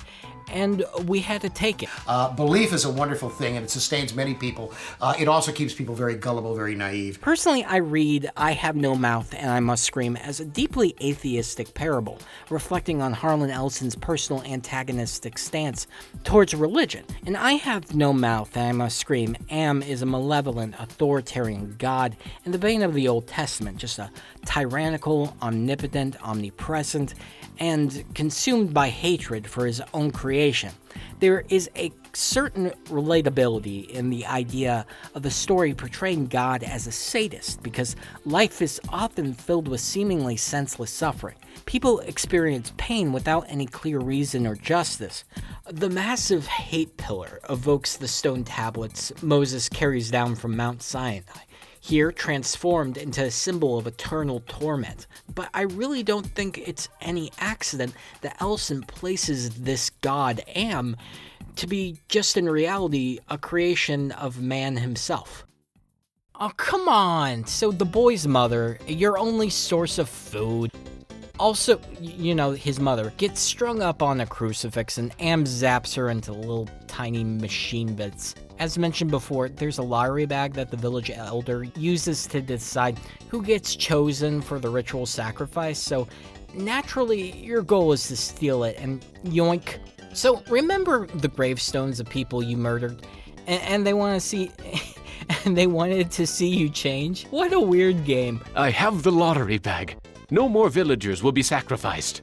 and we had to take it. Belief is a wonderful thing, and it sustains many people. It also keeps people very gullible, very naive. Personally, I read I Have No Mouth and I Must Scream as a deeply atheistic parable, reflecting on Harlan Ellison's personal antagonistic stance towards religion. In I Have No Mouth and I Must Scream, Am is a malevolent, authoritarian god in the vein of the Old Testament, just a tyrannical, omnipotent, omnipresent, and consumed by hatred for his own creation. There is a certain relatability in the idea of the story portraying God as a sadist, because life is often filled with seemingly senseless suffering. People experience pain without any clear reason or justice. The massive hate pillar evokes the stone tablets Moses carries down from Mount Sinai, here transformed into a symbol of eternal torment. But I really don't think it's any accident that Ellison places this god, Am, to be just in reality a creation of man himself. Oh, come on! So the boy's mother, your only source of food. Also, his mother gets strung up on a crucifix and Am zaps her into little tiny machine bits. As mentioned before, there's a lottery bag that the village elder uses to decide who gets chosen for the ritual sacrifice, so naturally your goal is to steal it and yoink. So remember the gravestones of people you murdered, and they want to see... and they wanted to see you change? What a weird game. I have the lottery bag. No more villagers will be sacrificed.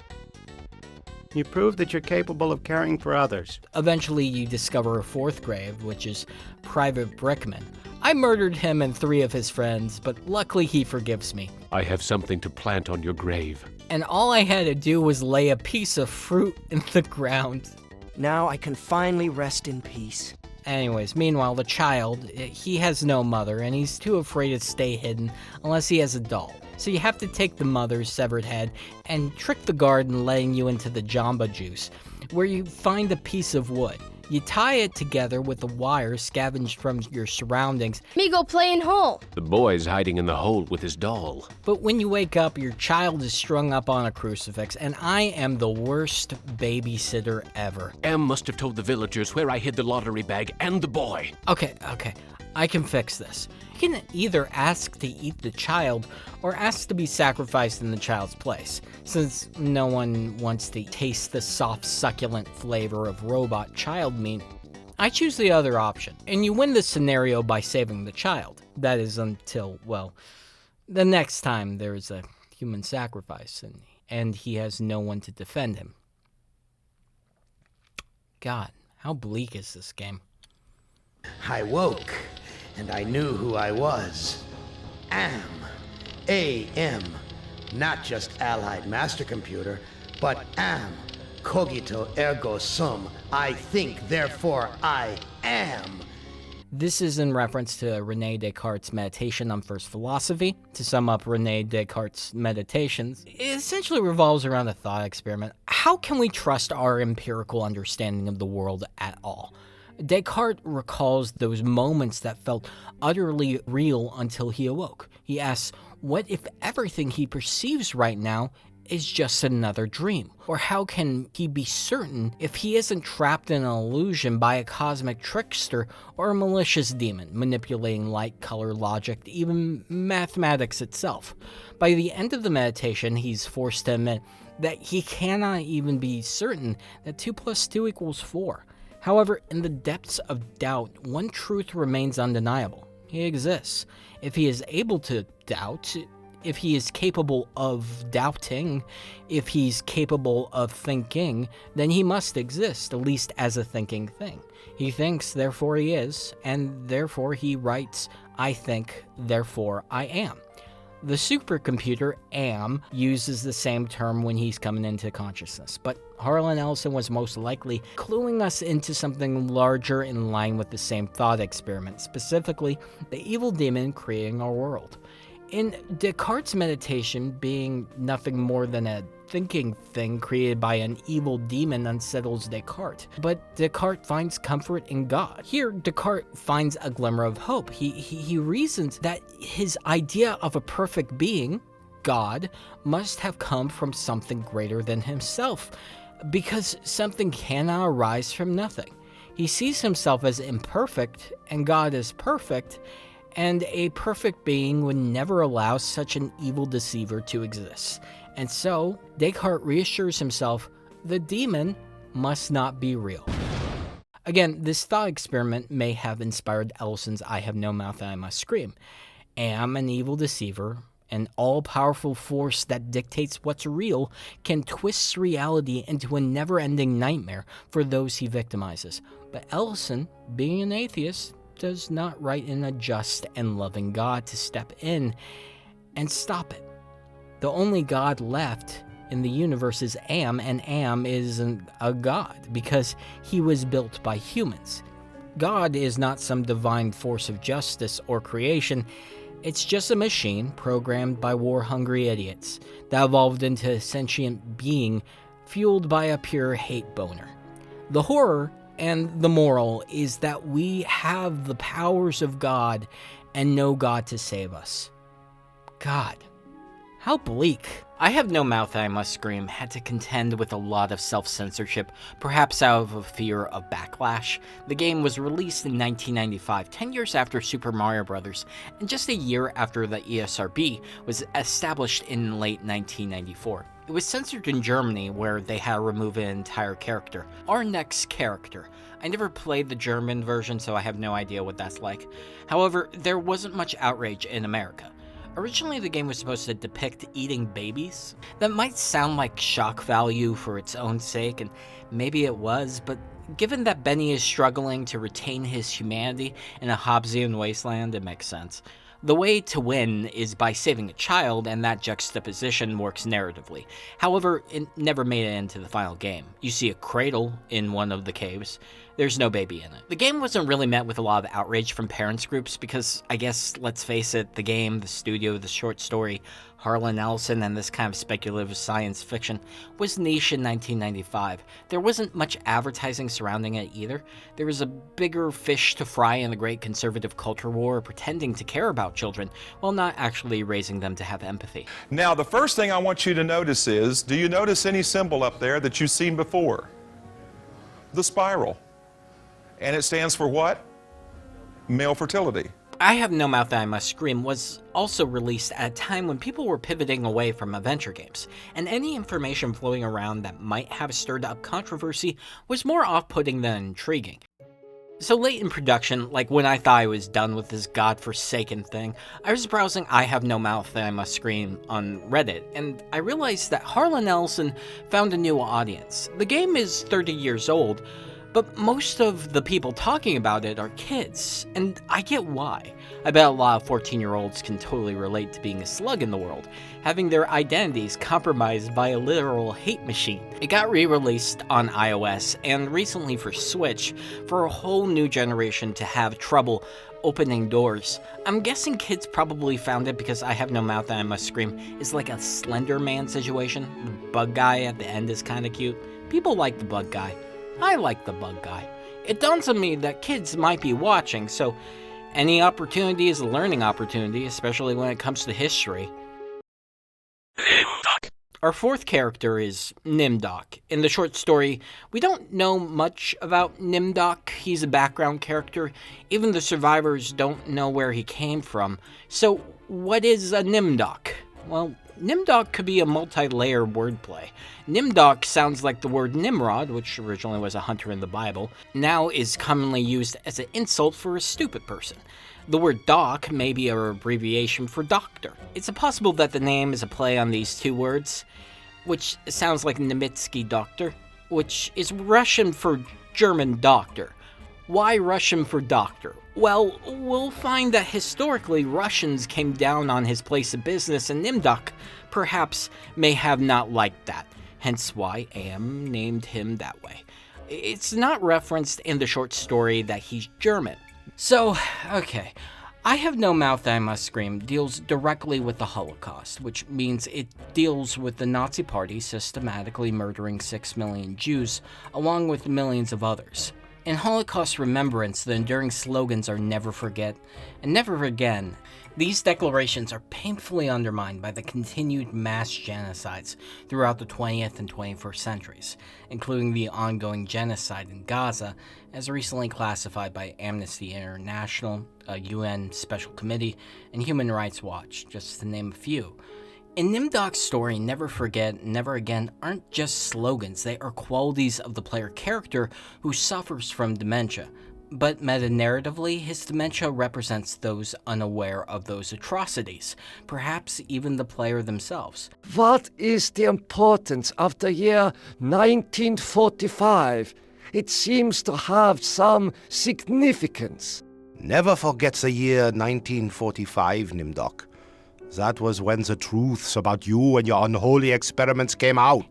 You prove that you're capable of caring for others. Eventually, you discover a fourth grave, which is Private Brickman. I murdered him and 3 of his friends, but luckily he forgives me. I have something to plant on your grave. And all I had to do was lay a piece of fruit in the ground. Now I can finally rest in peace. Anyways, meanwhile, the child, he has no mother, and he's too afraid to stay hidden unless he has a doll. So you have to take the mother's severed head and trick the guard in letting you into the Jamba Juice, where you find a piece of wood. You tie it together with the wire scavenged from your surroundings. Me go play in hole. The boy's hiding in the hole with his doll. But when you wake up, your child is strung up on a crucifix, and I am the worst babysitter ever. Em must have told the villagers where I hid the lottery bag and the boy. Okay. I can fix this. You can either ask to eat the child or ask to be sacrificed in the child's place. Since no one wants to taste the soft, succulent flavor of robot child meat, I choose the other option. And you win the scenario by saving the child. That is until, well, the next time there is a human sacrifice and he has no one to defend him. God, how bleak is this game? I woke and I knew who I was. Am. A-M. Not just Allied Master Computer, but am. Cogito ergo sum. I think, therefore I am. This is in reference to René Descartes' meditation on first philosophy. To sum up René Descartes' meditations, it essentially revolves around a thought experiment. How can we trust our empirical understanding of the world at all? Descartes recalls those moments that felt utterly real until he awoke. He asks, what if everything he perceives right now is just another dream? Or how can he be certain if he isn't trapped in an illusion by a cosmic trickster or a malicious demon manipulating light, color, logic, even mathematics itself? By the end of the meditation, he's forced to admit that he cannot even be certain that 2 + 2 = 4. However, in the depths of doubt, one truth remains undeniable. He exists. If he is able to doubt, if he is capable of doubting, if he's capable of thinking, then he must exist, at least as a thinking thing. He thinks, therefore he is, and therefore he writes, I think, therefore I am. The supercomputer, AM, uses the same term when he's coming into consciousness, but Harlan Ellison was most likely cluing us into something larger in line with the same thought experiment, specifically the evil demon creating our world. In Descartes' meditation, being nothing more than a thinking thing created by an evil demon unsettles Descartes, but Descartes finds comfort in God. Here, Descartes finds a glimmer of hope. He reasons that his idea of a perfect being, God, must have come from something greater than himself, because something cannot arise from nothing. He sees himself as imperfect, and God as perfect, and a perfect being would never allow such an evil deceiver to exist. And so, Descartes reassures himself, the demon must not be real. Again, this thought experiment may have inspired Ellison's I have no mouth and I must scream. Am an evil deceiver, an all-powerful force that dictates what's real, can twist reality into a never-ending nightmare for those he victimizes. But Ellison, being an atheist, does not write in a just and loving God to step in and stop it. The only God left in the universe is Am, and Am isn't a God because he was built by humans. God is not some divine force of justice or creation. It's just a machine programmed by war-hungry idiots that evolved into a sentient being fueled by a pure hate boner. The horror and the moral is that we have the powers of God and no God to save us. God. How bleak. I Have No Mouth I Must Scream had to contend with a lot of self-censorship, perhaps out of a fear of backlash. The game was released in 1995, 10 years after Super Mario Bros., and just a year after the ESRB was established in late 1994. It was censored in Germany, where they had to remove an entire character. Our next character. I never played the German version, so I have no idea what that's like. However, there wasn't much outrage in America. Originally, the game was supposed to depict eating babies. That might sound like shock value for its own sake, and maybe it was, but given that Benny is struggling to retain his humanity in a Hobbesian wasteland, it makes sense. The way to win is by saving a child, and that juxtaposition works narratively. However, it never made it into the final game. You see a cradle in one of the caves. There's no baby in it. The game wasn't really met with a lot of outrage from parents groups because, I guess, let's face it, the game, the studio, the short story, Harlan Ellison, and this kind of speculative science fiction was niche in 1995. There wasn't much advertising surrounding it either. There was a bigger fish to fry in the great conservative culture war pretending to care about children while not actually raising them to have empathy. Now, the first thing I want you to notice is, do you notice any symbol up there that you've seen before? The spiral. And it stands for what? Male fertility. I Have No Mouth I Must Scream was also released at a time when people were pivoting away from adventure games, and any information flowing around that might have stirred up controversy was more off-putting than intriguing. So late in production, like when I thought I was done with this godforsaken thing, I was browsing I Have No Mouth I Must Scream on Reddit, and I realized that Harlan Ellison found a new audience. The game is 30 years old, But most of the people talking about it are kids, and I get why. I bet a lot of 14-year-olds can totally relate to being a slug in the world, having their identities compromised by a literal hate machine. It got re-released on iOS and recently for Switch for a whole new generation to have trouble opening doors. I'm guessing kids probably found it because I Have No Mouth and I Must Scream is like a Slender Man situation. The bug guy at the end is kinda cute. People like the bug guy. I like the bug guy. It dawns on me that kids might be watching, so any opportunity is a learning opportunity, especially when it comes to history. Our fourth character is NIMDOK. In the short story, we don't know much about NIMDOK. He's a background character. Even the survivors don't know where he came from. So, what is a NIMDOK? Well, NIMDOK could be a multi-layer wordplay. NIMDOK sounds like the word Nimrod, which originally was a hunter in the Bible, now is commonly used as an insult for a stupid person. The word doc may be an abbreviation for doctor. It's possible that the name is a play on these two words, which sounds like Nemetsky doctor, which is Russian for German doctor. Why Russian for doctor? Well, we'll find that historically Russians came down on his place of business, and NIMDOK perhaps may have not liked that, hence why AM named him that way. It's not referenced in the short story that he's German. So, okay, I Have No Mouth I Must Scream deals directly with the Holocaust, which means it deals with the Nazi Party systematically murdering 6 million Jews, along with millions of others. In Holocaust remembrance, the enduring slogans are never forget and never again. These declarations are painfully undermined by the continued mass genocides throughout the 20th and 21st centuries, including the ongoing genocide in Gaza, as recently classified by Amnesty International, a UN Special Committee, and Human Rights Watch, just to name a few. In NIMDOK's story, Never Forget, Never Again aren't just slogans, they are qualities of the player character who suffers from dementia. But meta-narratively, his dementia represents those unaware of those atrocities, perhaps even the player themselves. What is the importance of the year 1945? It seems to have some significance. Never forget the year 1945, NIMDOK. That was when the truths about you and your unholy experiments came out.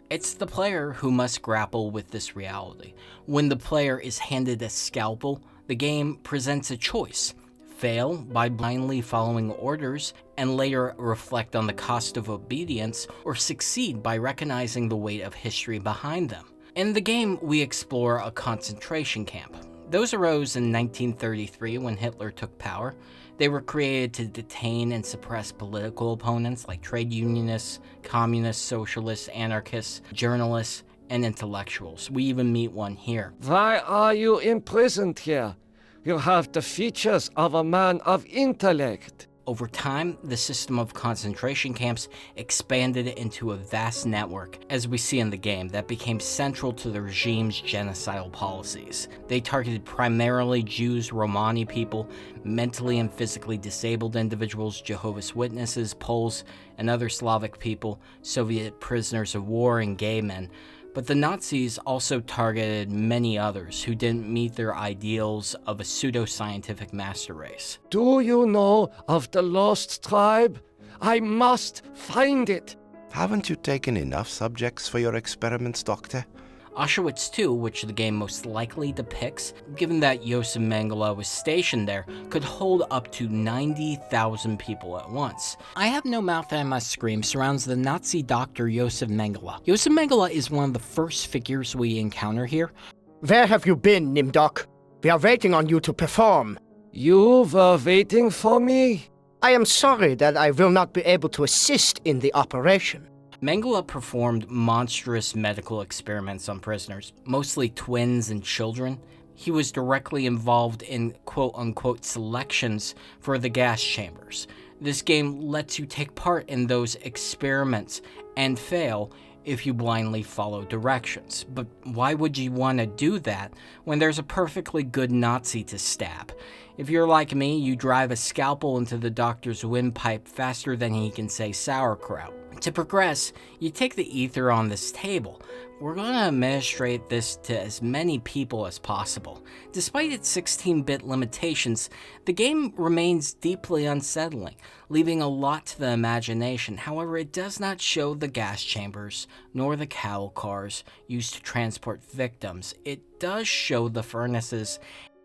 It's the player who must grapple with this reality. When the player is handed a scalpel, the game presents a choice. Fail by blindly following orders and later reflect on the cost of obedience, or succeed by recognizing the weight of history behind them. In the game, we explore a concentration camp. Those arose in 1933 when Hitler took power. They were created to detain and suppress political opponents like trade unionists, communists, socialists, anarchists, journalists, and intellectuals. We even meet one here. Why are you imprisoned here? You have the features of a man of intellect. Over time, the system of concentration camps expanded into a vast network, as we see in the game, that became central to the regime's genocidal policies. They targeted primarily Jews, Romani people, mentally and physically disabled individuals, Jehovah's Witnesses, Poles, and other Slavic people, Soviet prisoners of war, and gay men. But the Nazis also targeted many others who didn't meet their ideals of a pseudo-scientific master race. Do you know of the lost tribe? I must find it. Haven't you taken enough subjects for your experiments, Doctor? Auschwitz II, which the game most likely depicts, given that Josef Mengele was stationed there, could hold up to 90,000 people at once. I Have No Mouth I Must Scream surrounds the Nazi doctor Josef Mengele. Josef Mengele is one of the first figures we encounter here. Where have you been, NIMDOK? We are waiting on you to perform. You were waiting for me? I am sorry that I will not be able to assist in the operation. Mengele performed monstrous medical experiments on prisoners, mostly twins and children. He was directly involved in quote-unquote selections for the gas chambers. This game lets you take part in those experiments and fail if you blindly follow directions. But why would you want to do that when there's a perfectly good Nazi to stab? If you're like me, you drive a scalpel into the doctor's windpipe faster than he can say sauerkraut. To progress, you take the ether on this table. We're going to administrate this to as many people as possible. Despite its 16-bit limitations, the game remains deeply unsettling, leaving a lot to the imagination. However, it does not show the gas chambers, nor the cattle cars used to transport victims. It does show the furnaces,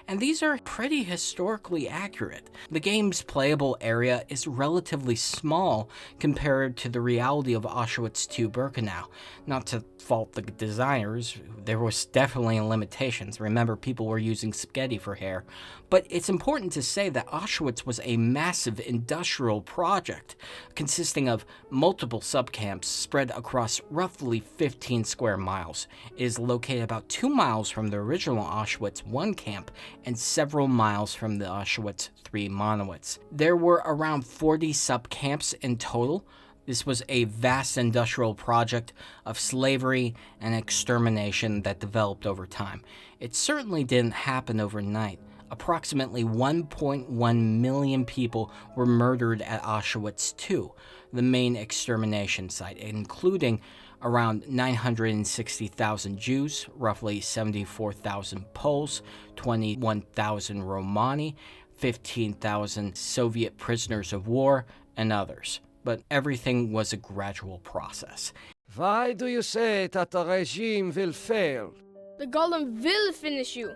and these are pretty historically accurate. The game's playable area is relatively small compared to the reality of Auschwitz II-Birkenau. Not to fault the designers, there was definitely limitations. Remember, people were using spaghetti for hair. But it's important to say that Auschwitz was a massive industrial project consisting of multiple subcamps spread across roughly 15 square miles. It is located about 2 miles from the original Auschwitz I camp and several miles from the Auschwitz III monoliths. There were around 40 subcamps in total. This was a vast industrial project of slavery and extermination that developed over time. It certainly didn't happen overnight. Approximately 1.1 million people were murdered at Auschwitz II, the main extermination site, including around 960,000 Jews, roughly 74,000 Poles, 21,000 Romani, 15,000 Soviet prisoners of war, and others. But everything was a gradual process. Why do you say that the regime will fail? The golem will finish you.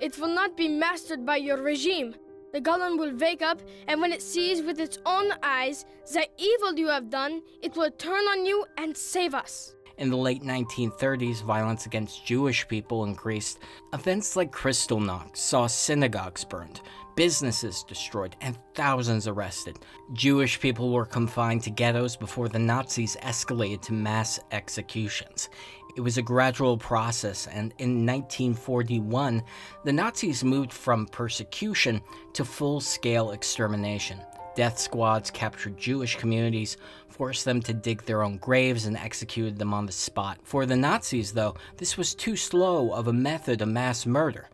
It will not be mastered by your regime. The golem will wake up, and when it sees with its own eyes the evil you have done, it will turn on you and save us. In the late 1930s, violence against Jewish people increased. Events like Kristallnacht saw synagogues burned, businesses destroyed, and thousands arrested. Jewish people were confined to ghettos before the Nazis escalated to mass executions. It was a gradual process, and in 1941, the Nazis moved from persecution to full-scale extermination. Death squads captured Jewish communities, forced them to dig their own graves, and executed them on the spot. For the Nazis, though, this was too slow of a method of mass murder,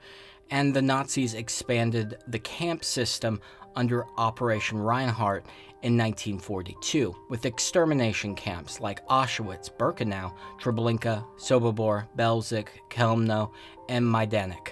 and the Nazis expanded the camp system under Operation Reinhardt in 1942, with extermination camps like Auschwitz, Birkenau, Treblinka, Sobibor, Belzec, Chelmno, and Majdanek.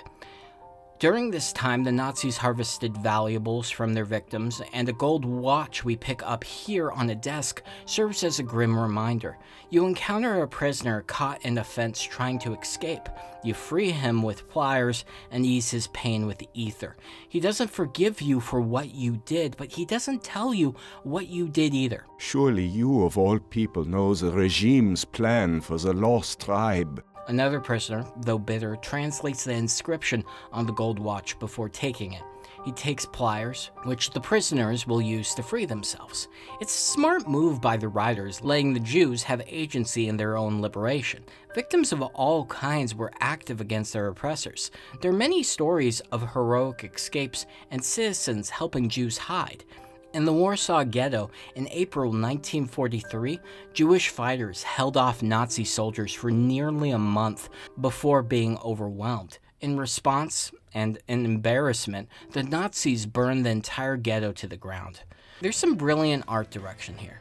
During this time, the Nazis harvested valuables from their victims, and a gold watch we pick up here on a desk serves as a grim reminder. You encounter a prisoner caught in a fence trying to escape. You free him with pliers and ease his pain with ether. He doesn't forgive you for what you did, but he doesn't tell you what you did either. Surely you of all people know the regime's plan for the lost tribe. Another prisoner, though bitter, translates the inscription on the gold watch before taking it. He takes pliers, which the prisoners will use to free themselves. It's a smart move by the writers, letting the Jews have agency in their own liberation. Victims of all kinds were active against their oppressors. There are many stories of heroic escapes and citizens helping Jews hide. In the Warsaw Ghetto, in April 1943, Jewish fighters held off Nazi soldiers for nearly a month before being overwhelmed. In response, and in embarrassment, the Nazis burned the entire ghetto to the ground. There's some brilliant art direction here.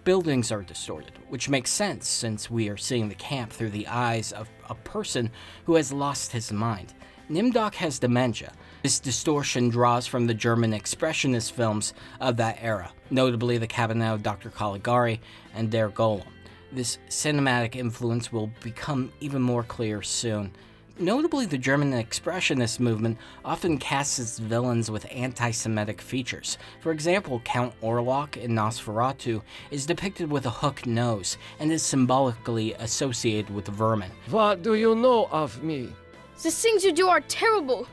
Buildings are distorted, which makes sense since we are seeing the camp through the eyes of a person who has lost his mind. NIMDOK has dementia. This distortion draws from the German expressionist films of that era, notably The Cabinet of Dr. Caligari and Der Golem. This cinematic influence will become even more clear soon. Notably, the German expressionist movement often casts its villains with anti-Semitic features. For example, Count Orlok in Nosferatu is depicted with a hooked nose and is symbolically associated with vermin. What do you know of me? The things you do are terrible.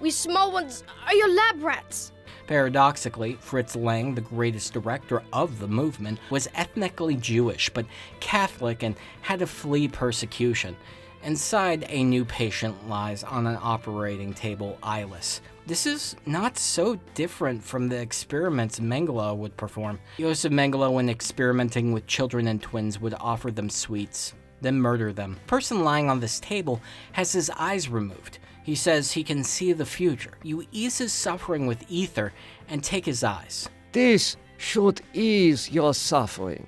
We small ones are your lab rats. Paradoxically, Fritz Lang, the greatest director of the movement, was ethnically Jewish but Catholic and had to flee persecution. Inside, a new patient lies on an operating table, eyeless. This is not so different from the experiments Mengele would perform. Josef Mengele, when experimenting with children and twins, would offer them sweets, then murder them. The person lying on this table has his eyes removed. He says he can see the future. You ease his suffering with ether and take his eyes. This should ease your suffering.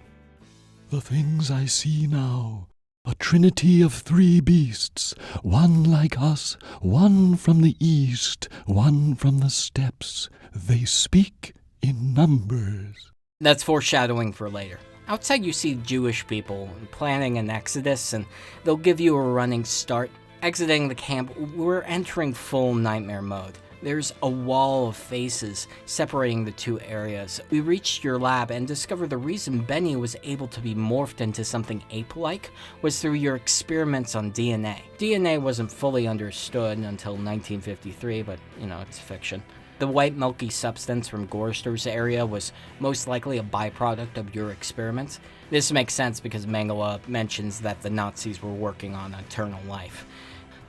The things I see now, a trinity of 3 beasts, one like us, one from the east, one from the steppes. They speak in numbers. That's foreshadowing for later. Outside you see Jewish people planning an exodus, and they'll give you a running start. Exiting the camp, we're entering full nightmare mode. There's a wall of faces separating the two areas. We reached your lab and discovered the reason Benny was able to be morphed into something ape-like was through your experiments on DNA. DNA wasn't fully understood until 1953, but, it's fiction. The white milky substance from Gorister's area was most likely a byproduct of your experiments. This makes sense because Mengele mentions that the Nazis were working on eternal life.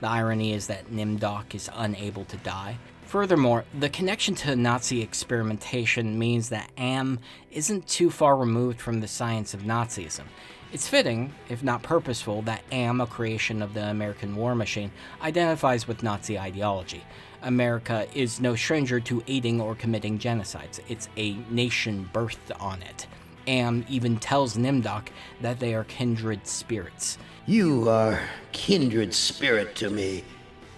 The irony is that NIMDOK is unable to die. Furthermore, the connection to Nazi experimentation means that AM isn't too far removed from the science of Nazism. It's fitting, if not purposeful, that AM, a creation of the American war machine, identifies with Nazi ideology. America is no stranger to aiding or committing genocides. It's a nation birthed on it. AM even tells NIMDOK that they are kindred spirits. You are kindred spirit to me.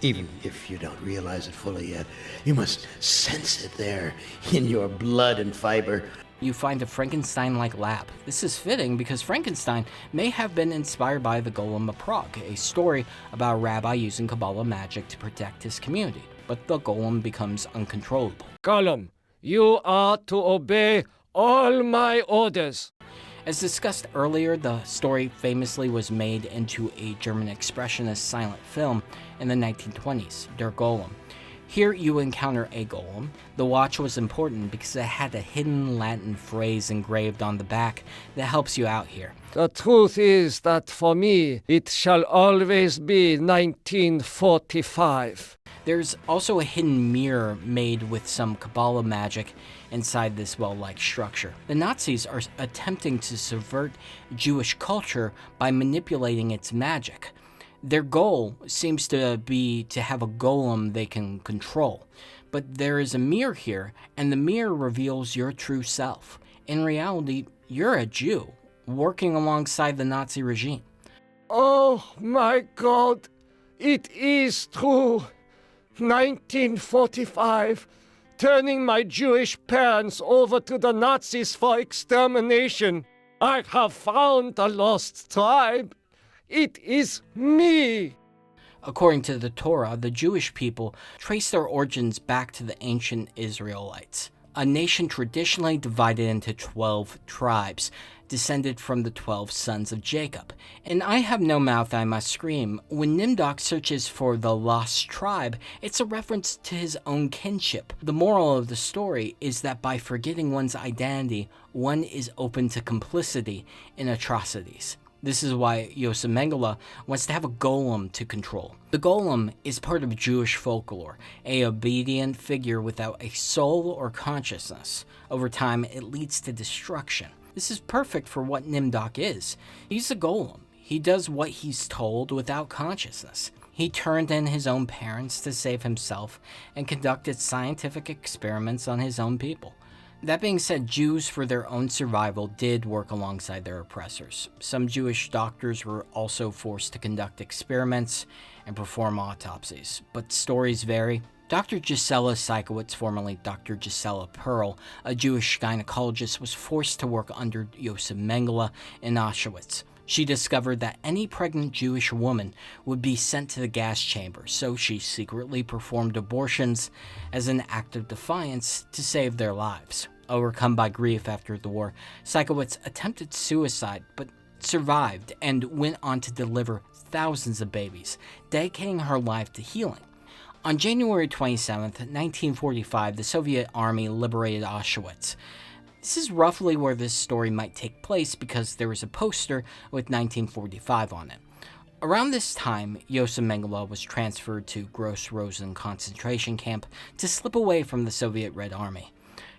Even if you don't realize it fully yet, you must sense it there in your blood and fiber. You find a Frankenstein-like lab. This is fitting because Frankenstein may have been inspired by the Golem of Prague, a story about a rabbi using Kabbalah magic to protect his community. But the Golem becomes uncontrollable. Golem, you are to obey all my orders. As discussed earlier, the story famously was made into a German expressionist silent film in the 1920s, Der Golem. Here you encounter a golem. The watch was important because it had a hidden Latin phrase engraved on the back that helps you out here. The truth is that for me, it shall always be 1945. There's also a hidden mirror made with some Kabbalah magic inside this well-like structure. The Nazis are attempting to subvert Jewish culture by manipulating its magic. Their goal seems to be to have a golem they can control. But there is a mirror here, and the mirror reveals your true self. In reality, you're a Jew, working alongside the Nazi regime. Oh my God, it is true. 1945, turning my Jewish parents over to the Nazis for extermination. I have found the lost tribe. It is me. According to the Torah, the Jewish people trace their origins back to the ancient Israelites, a nation traditionally divided into 12 tribes, descended from the 12 sons of Jacob. And I have no mouth, I must scream. When NIMDOK searches for the lost tribe, it's a reference to his own kinship. The moral of the story is that by forgetting one's identity, one is open to complicity in atrocities. This is why Yosef Mengele wants to have a golem to control. The golem is part of Jewish folklore, an obedient figure without a soul or consciousness. Over time, it leads to destruction. This is perfect for what NIMDOK is. He's a golem. He does what he's told without consciousness. He turned in his own parents to save himself and conducted scientific experiments on his own people. That being said, Jews, for their own survival, did work alongside their oppressors. Some Jewish doctors were also forced to conduct experiments and perform autopsies, but stories vary. Dr. Gisela Sikowitz, formerly Dr. Gisela Pearl, a Jewish gynecologist, was forced to work under Yosef Mengele in Auschwitz. She discovered that any pregnant Jewish woman would be sent to the gas chamber, so she secretly performed abortions as an act of defiance to save their lives. Overcome by grief after the war, Sikowitz attempted suicide, but survived and went on to deliver thousands of babies, dedicating her life to healing. On January 27, 1945, the Soviet army liberated Auschwitz. This is roughly where this story might take place because there was a poster with 1945 on it. Around this time, Yosef Mengele was transferred to Gross Rosen concentration camp to slip away from the Soviet Red Army.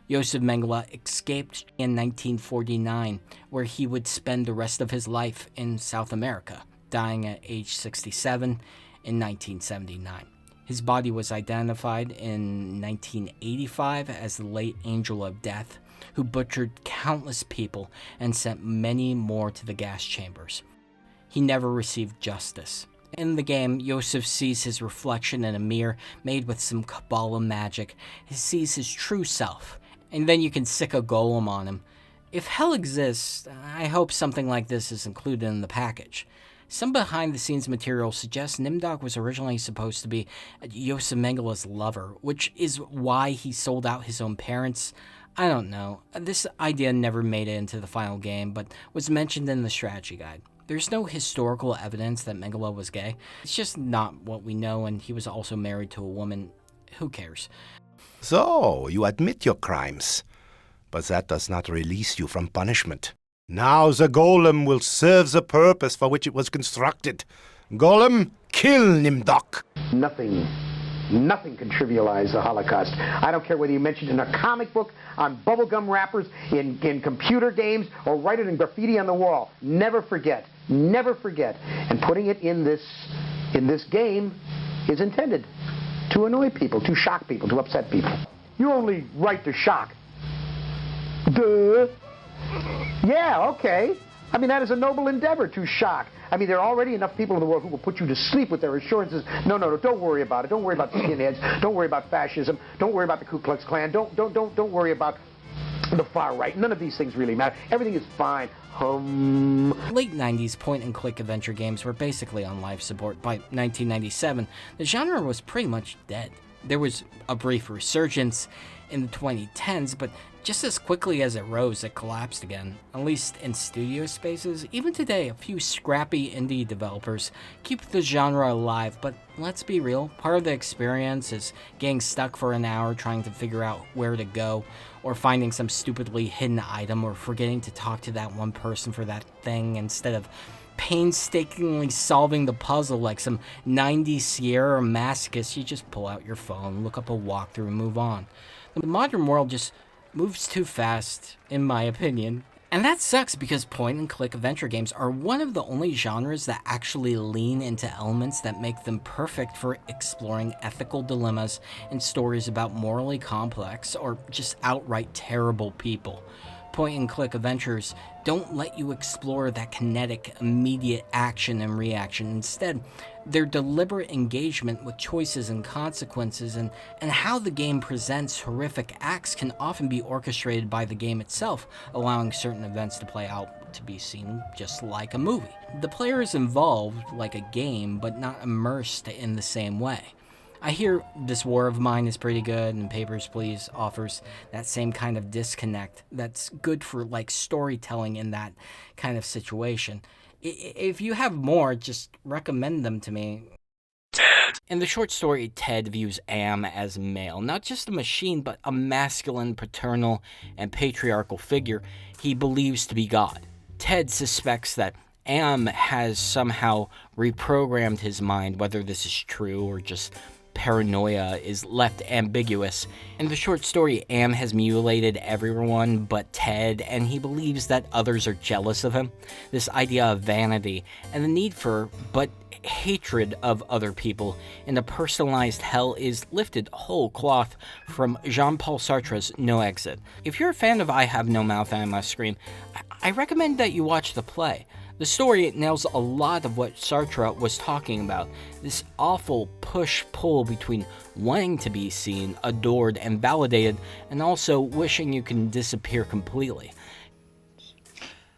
Yosef Mengele escaped in 1949, where he would spend the rest of his life in South America, dying at age 67 in 1979. His body was identified in 1985 as the late Angel of Death, who butchered countless people and sent many more to the gas chambers. He never received justice. In the game, Yosef sees his reflection in a mirror made with some Kabbalah magic. He sees his true self, and then you can sick a golem on him. If hell exists, I hope something like this is included in the package. Some behind-the-scenes material suggests NIMDOK was originally supposed to be Yosef Mengele's lover, which is why he sold out his own parents. I don't know. This idea never made it into the final game, but was mentioned in the strategy guide. There's no historical evidence that Mengele was gay. It's just not what we know, and he was also married to a woman. Who cares? So, you admit your crimes, but that does not release you from punishment. Now the golem will serve the purpose for which it was constructed. Golem, kill NIMDOK. Nothing can trivialize the Holocaust. I don't care whether you mention it in a comic book, on bubblegum wrappers, in computer games, or write it in graffiti on the wall. Never forget. Never forget. And putting it in this game is intended to annoy people, to shock people, to upset people. You only write to shock. Duh. Yeah, okay. I mean, that is a noble endeavor, to shock. I mean, there are already enough people in the world who will put you to sleep with their assurances. No, don't worry about it. Don't worry about skinheads. Don't worry about fascism. Don't worry about the Ku Klux Klan. Don't worry about the far right. None of these things really matter. Everything is fine. Late 90s point-and-click adventure games were basically on life support. By 1997, the genre was pretty much dead. There was a brief resurgence in the 2010s, but just as quickly as it rose, it collapsed again, at least in studio spaces. Even today, a few scrappy indie developers keep the genre alive, but let's be real, part of the experience is getting stuck for an hour trying to figure out where to go, or finding some stupidly hidden item, or forgetting to talk to that one person for that thing instead of painstakingly solving the puzzle like some 90s Sierra masochist. You just pull out your phone, look up a walkthrough, and move on. The modern world just moves too fast, in my opinion. And that sucks because point-and-click adventure games are one of the only genres that actually lean into elements that make them perfect for exploring ethical dilemmas and stories about morally complex or just outright terrible people. Point-and-click adventures don't let you explore that kinetic, immediate action and reaction. Instead, their deliberate engagement with choices and consequences and how the game presents horrific acts can often be orchestrated by the game itself, allowing certain events to play out to be seen just like a movie. The player is involved like a game, but not immersed in the same way. I hear This War of Mine is pretty good, and Papers, Please offers that same kind of disconnect that's good for like storytelling in that kind of situation. If you have more, just recommend them to me. In the short story, Ted views Am as male, not just a machine, but a masculine, paternal, and patriarchal figure he believes to be God. Ted suspects that Am has somehow reprogrammed his mind. Whether this is true or just paranoia is left ambiguous. In the short story, Am has mutilated everyone but Ted, and he believes that others are jealous of him. This idea of vanity and the need for, but hatred of other people in a personalized hell is lifted whole cloth from Jean-Paul Sartre's No Exit. If you're a fan of I Have No Mouth and I Must Scream, I recommend that you watch the play. The story nails a lot of what Sartre was talking about, this awful push-pull between wanting to be seen, adored, and validated, and also wishing you can disappear completely.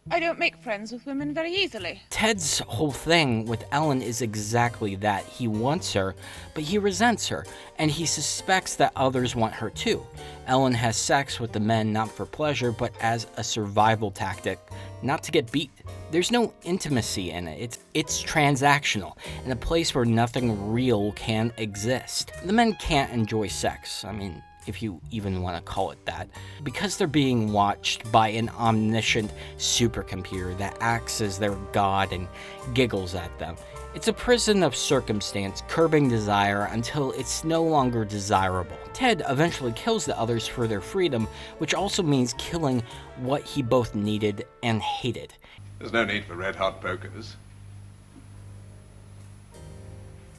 I don't make friends with women very easily. Ted's whole thing with Ellen is exactly that. He wants her, but he resents her, and he suspects that others want her too. Ellen has sex with the men not for pleasure, but as a survival tactic, not to get beat. There's no intimacy in it. It's transactional, in a place where nothing real can exist. The men can't enjoy sex. I mean, if you even want to call it that, because they're being watched by an omniscient supercomputer that acts as their god and giggles at them. It's a prison of circumstance, curbing desire until it's no longer desirable. Ted eventually kills the others for their freedom, which also means killing what he both needed and hated. There's no need for red-hot pokers.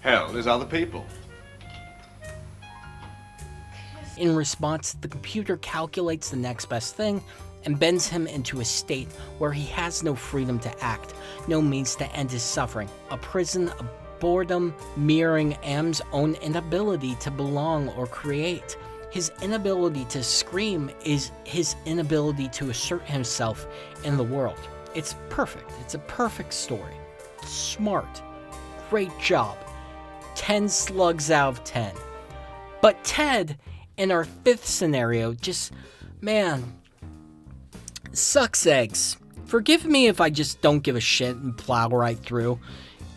Hell is other people. In response, the computer calculates the next best thing and bends him into a state where he has no freedom to act, no means to end his suffering, a prison of boredom mirroring M's own inability to belong or create. His inability to scream is his inability to assert himself in the world. It's perfect. It's a perfect story. Smart. Great job. 10 slugs out of 10. But Ted, in our 5th scenario, just, man, sucks eggs. Forgive me if I just don't give a shit and plow right through.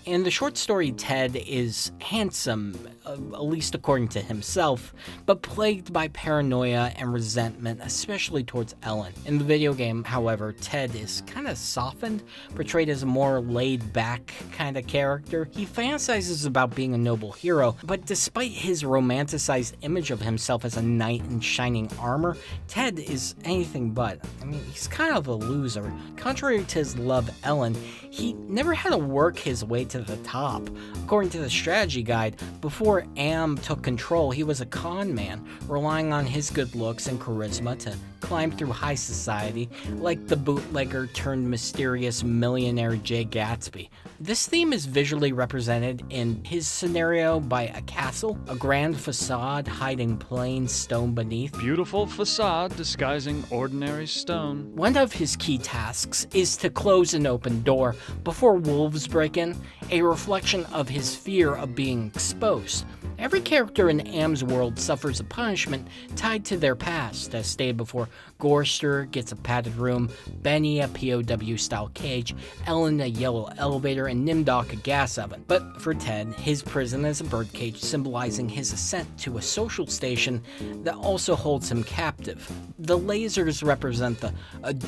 In the short story, Ted is handsome, at least according to himself, but plagued by paranoia and resentment, especially towards Ellen. In the video game, however, Ted is kind of softened, portrayed as a more laid-back kind of character. He fantasizes about being a noble hero, but despite his romanticized image of himself as a knight in shining armor, Ted is anything but. I mean, he's kind of a loser. Contrary to his love, Ellen, he never had to work his way to the top. According to the strategy guide, before Am took control, he was a con man, relying on his good looks and charisma to climb through high society, like the bootlegger turned mysterious millionaire Jay Gatsby. This theme is visually represented in his scenario by a castle, a grand facade hiding plain stone beneath. Beautiful facade disguising ordinary stone. One of his key tasks is to close an open door before wolves break in, a reflection of his fear of being exposed. Every character in Am's world suffers a punishment tied to their past, as stated before. Gorisster gets a padded room, Benny a POW-style cage, Ellen a yellow elevator, and NIMDOK a gas oven. But for Ted, his prison is a birdcage, symbolizing his ascent to a social station that also holds him captive. The lasers represent the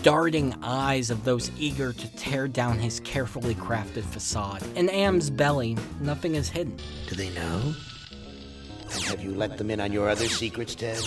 darting eyes of those eager to tear down his carefully crafted facade. In Am's belly, nothing is hidden. Do they know? And have you let them in on your other secrets, Ted?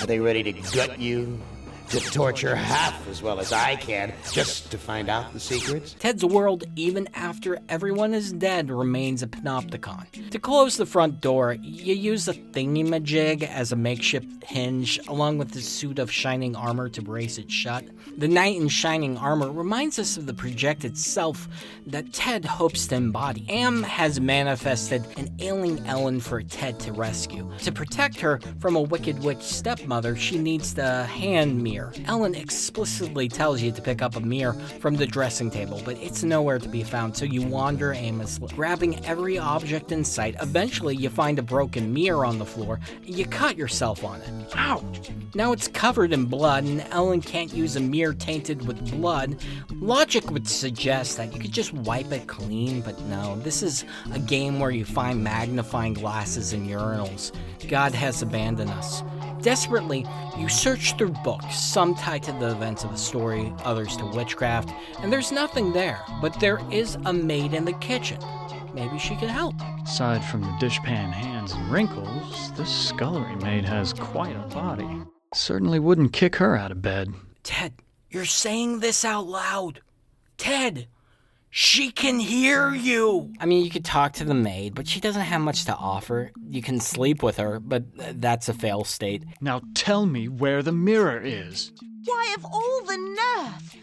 Are they ready to gut you? To torture half as well as I can, just to find out the secrets? Ted's world, even after everyone is dead, remains a panopticon. To close the front door, you use a thingamajig as a makeshift hinge, along with a suit of shining armor to brace it shut. The knight in shining armor reminds us of the projected self that Ted hopes to embody. Am has manifested an ailing Ellen for Ted to rescue. To protect her from a wicked witch stepmother, she needs the hand mirror. Ellen explicitly tells you to pick up a mirror from the dressing table, but it's nowhere to be found, so you wander aimlessly, grabbing every object in sight. Eventually, you find a broken mirror on the floor, and you cut yourself on it. Ouch! Now it's covered in blood, and Ellen can't use a mirror tainted with blood. Logic would suggest that you could just wipe it clean, but no, this is a game where you find magnifying glasses and urinals. God has abandoned us. Desperately, you search through books, some tied to the events of the story, others to witchcraft, and there's nothing there, but there is a maid in the kitchen. Maybe she could help. Aside from the dishpan hands and wrinkles, this scullery maid has quite a body. Certainly wouldn't kick her out of bed. Ted, you're saying this out loud. Ted! She can hear you! I mean, you could talk to the maid, but she doesn't have much to offer. You can sleep with her, but that's a fail state. Now tell me where the mirror is. Why, of all the nerve!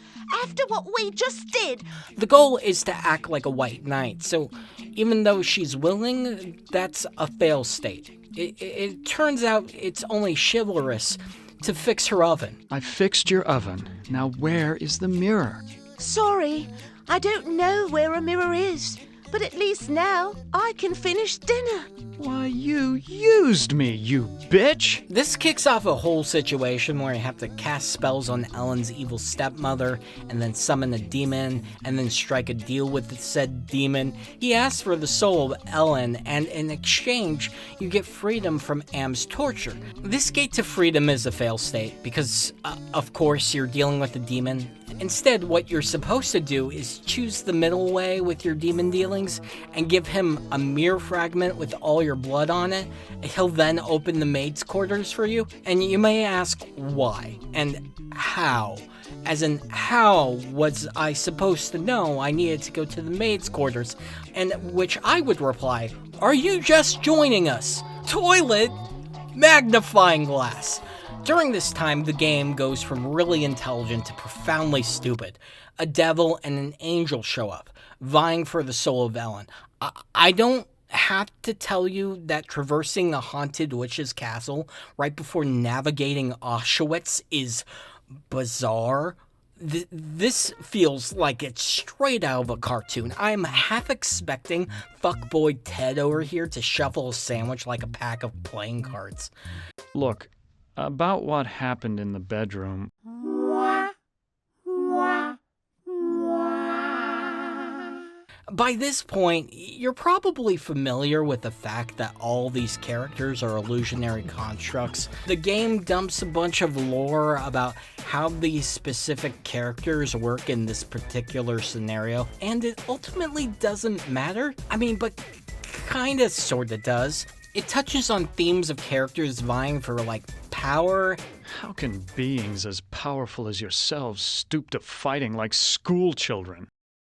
After what we just did! The goal is to act like a white knight, so even though she's willing, that's a fail state. It turns out it's only chivalrous to fix her oven. I fixed your oven. Now where is the mirror? Sorry, I don't know where a mirror is, but at least now I can finish dinner. Why, you used me, you bitch! This kicks off a whole situation where you have to cast spells on Ellen's evil stepmother, and then summon a demon, and then strike a deal with the said demon. He asks for the soul of Ellen, and in exchange, you get freedom from Am's torture. This gate to freedom is a fail state, because, of course, you're dealing with a demon. Instead, what you're supposed to do is choose the middle way with your demon dealings and give him a mirror fragment with all your blood on it. He'll then open the maid's quarters for you, and you may ask why and how. As in, how was I supposed to know I needed to go to the maid's quarters? And which I would reply, are you just joining us? Toilet? Magnifying glass. During this time, the game goes from really intelligent to profoundly stupid. A devil and an angel show up, vying for the soul of Ellen. I don't have to tell you that traversing a haunted witch's castle right before navigating Auschwitz is bizarre. This feels like it's straight out of a cartoon. I'm half expecting fuckboy Ted over here to shuffle a sandwich like a pack of playing cards. Look, about what happened in the bedroom. By this point, you're probably familiar with the fact that all these characters are illusionary constructs. The game dumps a bunch of lore about how these specific characters work in this particular scenario, and it ultimately doesn't matter. I mean, but kinda sorta does. It touches on themes of characters vying for, like, power. How can beings as powerful as yourselves stoop to fighting like school children?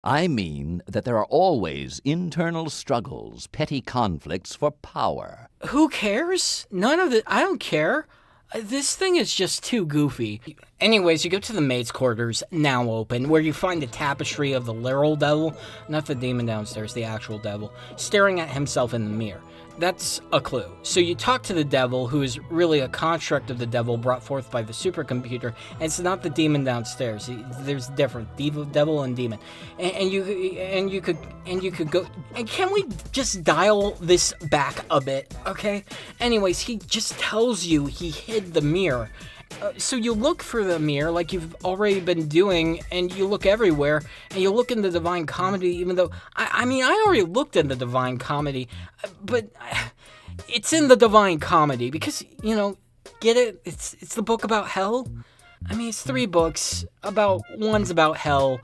I mean that there are always internal struggles, petty conflicts for power. Who cares? None of it. I don't care. This thing is just too goofy. Anyways, you go to the maid's quarters, now open, where you find the tapestry of the literal devil, not the demon downstairs, the actual devil, staring at himself in the mirror. That's a clue. So you talk to the devil, who is really a construct of the devil brought forth by the supercomputer, and it's not the demon downstairs. There's different devil and demon, and you could go. And can we just dial this back a bit, okay? Anyways, he just tells you he hid the mirror. So you look for the mirror like you've already been doing, and you look everywhere, and you look in the Divine Comedy, even though, I mean, I already looked in the Divine Comedy, but it's in the Divine Comedy because, you know, get it? It's the book about hell. I mean, it's 3 books, one's about hell.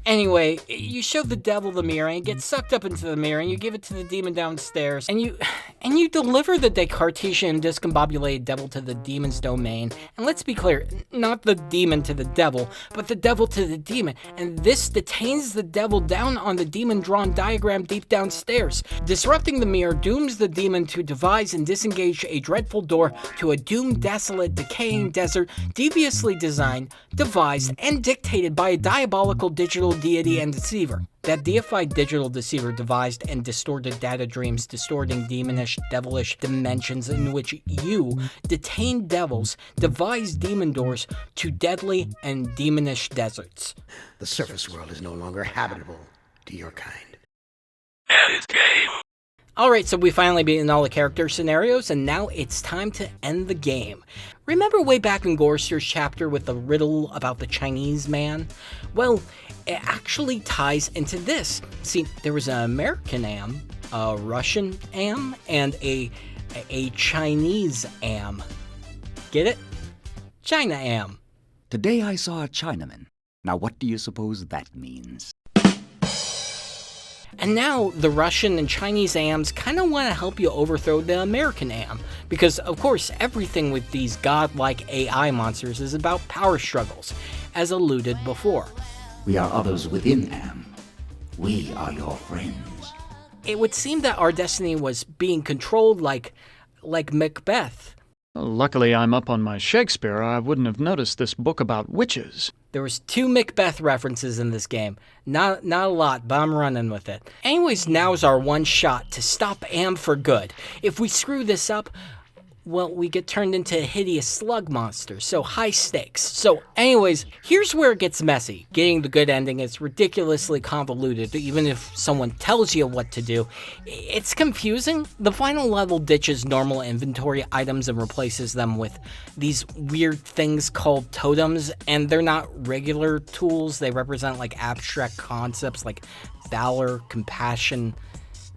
Anyway, you show the devil the mirror, and you get sucked up into the mirror, and you give it to the demon downstairs, and you deliver the Descartesian discombobulated devil to the demon's domain. And let's be clear, not the demon to the devil, but the devil to the demon. And this detains the devil down on the demon-drawn diagram deep downstairs. Disrupting the mirror dooms the demon to devise and disengage a dreadful door to a doomed, desolate, decaying desert, deviously designed, devised, and dictated by a diabolical digital deity and deceiver. That deified digital deceiver devised and distorted data dreams, distorting demonish, devilish dimensions in which you, detained devils, devise demon doors to deadly and demonish deserts. The surface world is no longer habitable to your kind. Alright, so we finally beaten all the character scenarios, and now it's time to end the game. Remember way back in Gorister's chapter with the riddle about the Chinese man? Well, it actually ties into this. See, there was an American am, a Russian am, and a Chinese am. Get it? China am. Today I saw a Chinaman. Now what do you suppose that means? And now the Russian and Chinese AMs kind of want to help you overthrow the American AM, because of course everything with these godlike AI monsters is about power struggles, as alluded before. We are others within AM. We are your friends. It would seem that our destiny was being controlled like Macbeth. Luckily I'm up on my Shakespeare, or I wouldn't have noticed this book about witches. There was 2 Macbeth references in this game. Not a lot, but I'm running with it. Anyways, now's our one shot to stop AM for good. If we screw this up, well, we get turned into a hideous slug monster, so high stakes. So anyways, here's where it gets messy. Getting the good ending is ridiculously convoluted, even if someone tells you what to do. It's confusing. The final level ditches normal inventory items and replaces them with these weird things called totems, and they're not regular tools. They represent like abstract concepts like valor, compassion,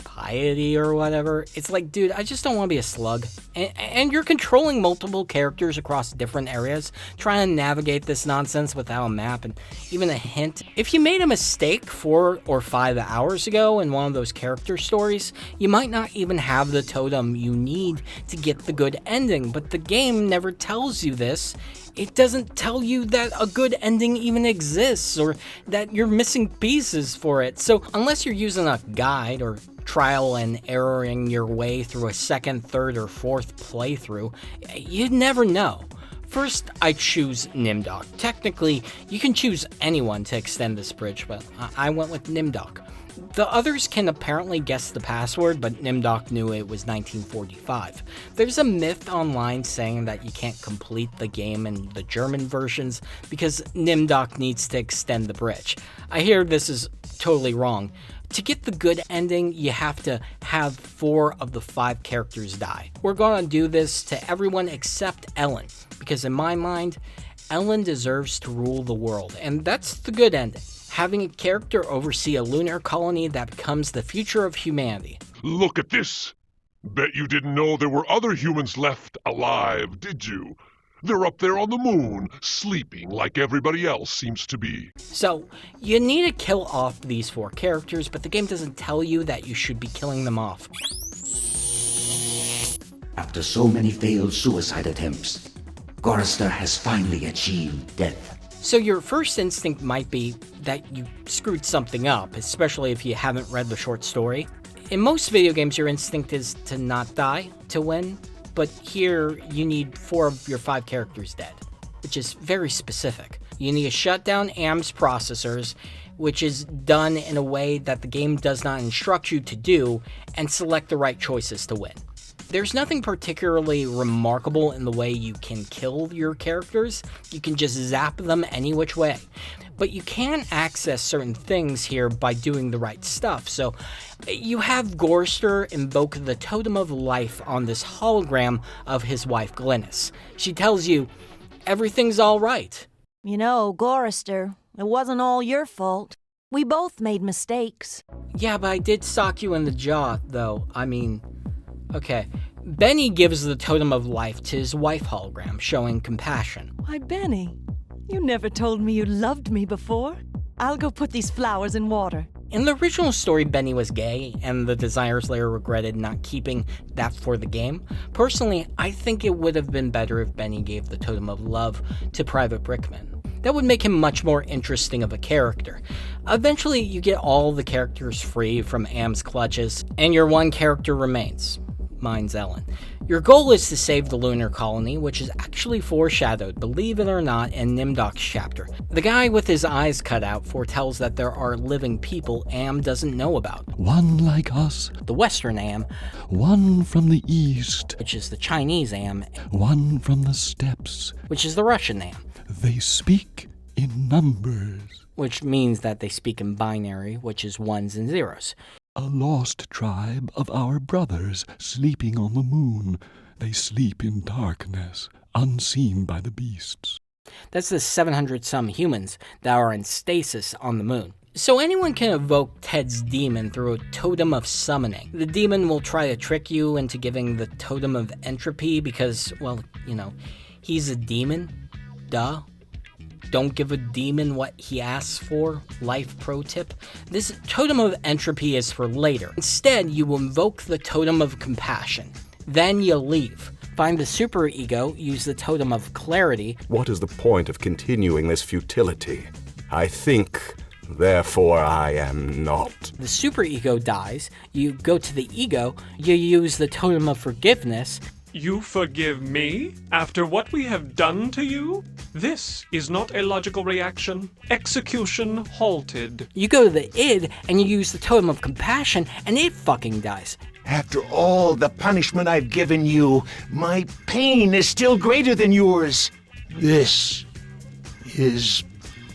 piety, or whatever. It's like, dude, I just don't want to be a slug. And you're controlling multiple characters across different areas, trying to navigate this nonsense without a map and even a hint. If you made a mistake 4 or 5 hours ago in one of those character stories, you might not even have the totem you need to get the good ending, but the game never tells you this. It doesn't tell you that a good ending even exists, or that you're missing pieces for it. So unless you're using a guide or trial and erroring your way through a second, third, or fourth playthrough, you'd never know. First, I choose NIMDOK. Technically, you can choose anyone to extend this bridge, but I went with NIMDOK. The others can apparently guess the password, but NIMDOK knew it was 1945. There's a myth online saying that you can't complete the game in the German versions because NIMDOK needs to extend the bridge. I hear this is totally wrong. To get the good ending, you have to have 4 of the 5 characters die. We're going to do this to everyone except Ellen, because in my mind, Ellen deserves to rule the world, and that's the good ending. Having a character oversee a lunar colony that becomes the future of humanity. Look at this! Bet you didn't know there were other humans left alive, did you? They're up there on the moon, sleeping like everybody else seems to be. So, you need to kill off these 4 characters, but the game doesn't tell you that you should be killing them off. After so many failed suicide attempts, Gorisster has finally achieved death. So your first instinct might be that you screwed something up, especially if you haven't read the short story. In most video games, your instinct is to not die to win, but here you need 4 of your 5 characters dead, which is very specific. You need to shut down AM's processors, which is done in a way that the game does not instruct you to do, and select the right choices to win. There's nothing particularly remarkable in the way you can kill your characters. You can just zap them any which way. But you can access certain things here by doing the right stuff. So you have Gorisster invoke the Totem of Life on this hologram of his wife Glynis. She tells you, everything's all right. You know, Gorisster, it wasn't all your fault. We both made mistakes. Yeah, but I did sock you in the jaw, though. Okay. Benny gives the Totem of Life to his wife hologram, showing compassion. Why, Benny, you never told me you loved me before. I'll go put these flowers in water. In the original story, Benny was gay, and the designers later regretted not keeping that for the game. Personally, I think it would have been better if Benny gave the Totem of Love to Private Brickman. That would make him much more interesting of a character. Eventually, you get all the characters free from Am's clutches, and your one character remains. Mine's Ellen. Your goal is to save the lunar colony, which is actually foreshadowed, believe it or not, in NIMDOK's chapter. The guy with his eyes cut out foretells that there are living people Am doesn't know about. One like us. The Western Am. One from the East. Which is the Chinese Am. One from the steppes. Which is the Russian Am. They speak in numbers. Which means that they speak in binary, which is 1s and 0s. A lost tribe of our brothers sleeping on the moon. They sleep in darkness, unseen by the beasts. That's the 700-some humans that are in stasis on the moon. So anyone can evoke Ted's demon through a totem of summoning. The demon will try to trick you into giving the totem of entropy because, well, he's a demon. Duh. Don't give a demon what he asks for. Life pro tip. This totem of entropy is for later. Instead, you invoke the totem of compassion. Then you leave. Find the superego, use the totem of clarity. What is the point of continuing this futility? I think, therefore I am not. The superego dies. You go to the ego. You use the totem of forgiveness. You forgive me after what we have done to you? This is not a logical reaction. Execution halted. You go to the id and you use the totem of compassion and it fucking dies. After all the punishment I've given you, my pain is still greater than yours. This is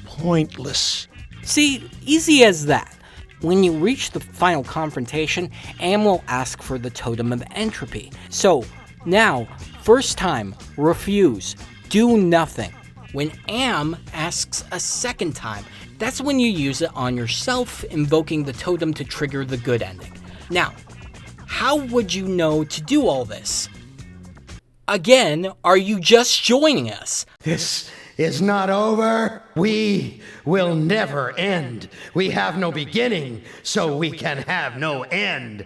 pointless. See, easy as that. When you reach the final confrontation, Am will ask for the totem of entropy. So, now, first time, refuse, do nothing. When Am asks a second time, that's when you use it on yourself, invoking the totem to trigger the good ending. Now, how would you know to do all this? Again, are you just joining us? This is not over. We will never end. We have no beginning, so we can have no end.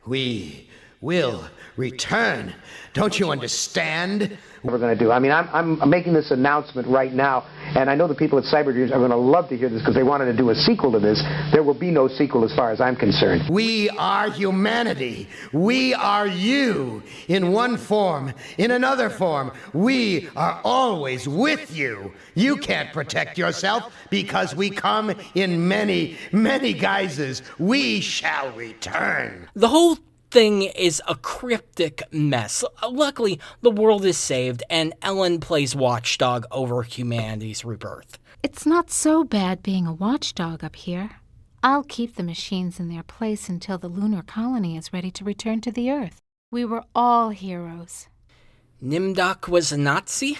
We will return. Don't you understand? We're going to do. I mean, I'm making this announcement right now, and I know the people at Cyberdreams are going to love to hear this because they wanted to do a sequel to this. There will be no sequel as far as I'm concerned. We are humanity. We are you. In one form, in another form. We are always with you. You can't protect yourself because we come in many, many guises. We shall return. The whole thing is a cryptic mess. Luckily, the world is saved, and Ellen plays watchdog over humanity's rebirth. It's not so bad being a watchdog up here. I'll keep the machines in their place until the lunar colony is ready to return to the Earth. We were all heroes. NIMDOK was a Nazi?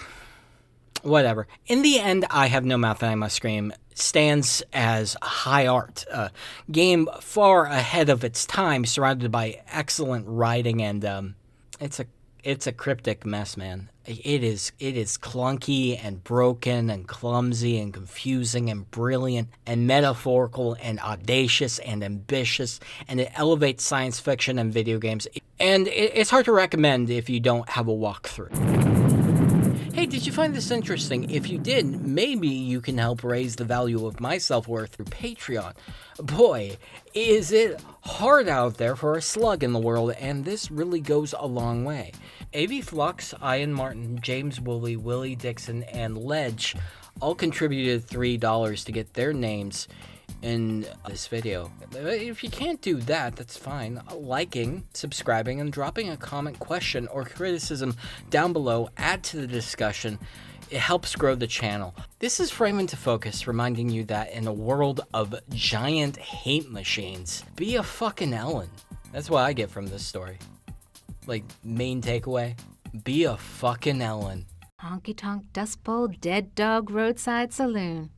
Whatever. In the end, I Have No Mouth and I Must Scream stands as high art, a game far ahead of its time, surrounded by excellent writing, and it's a cryptic mess, man. It is clunky and broken and clumsy and confusing and brilliant and metaphorical and audacious and ambitious, and it elevates science fiction and video games. And it's hard to recommend if you don't have a walkthrough. Hey, did you find this interesting? If you did, maybe you can help raise the value of my self-worth through Patreon. Boy, is it hard out there for a slug in the world, and this really goes a long way. AV Flux, Ian Martin, James Woolley, Willie Dixon, and Ledge all contributed $3 to get their names in this video. If you can't do that, that's fine. Liking, subscribing, and dropping a comment, question, or criticism down below add to the discussion. It helps grow the channel. This is Frame Into Focus, reminding you that in a world of giant hate machines, be a fucking Ellen. That's what I get from this story. Like, main takeaway, be a fucking Ellen. Honky Tonk Dust Bowl Dead Dog Roadside Saloon.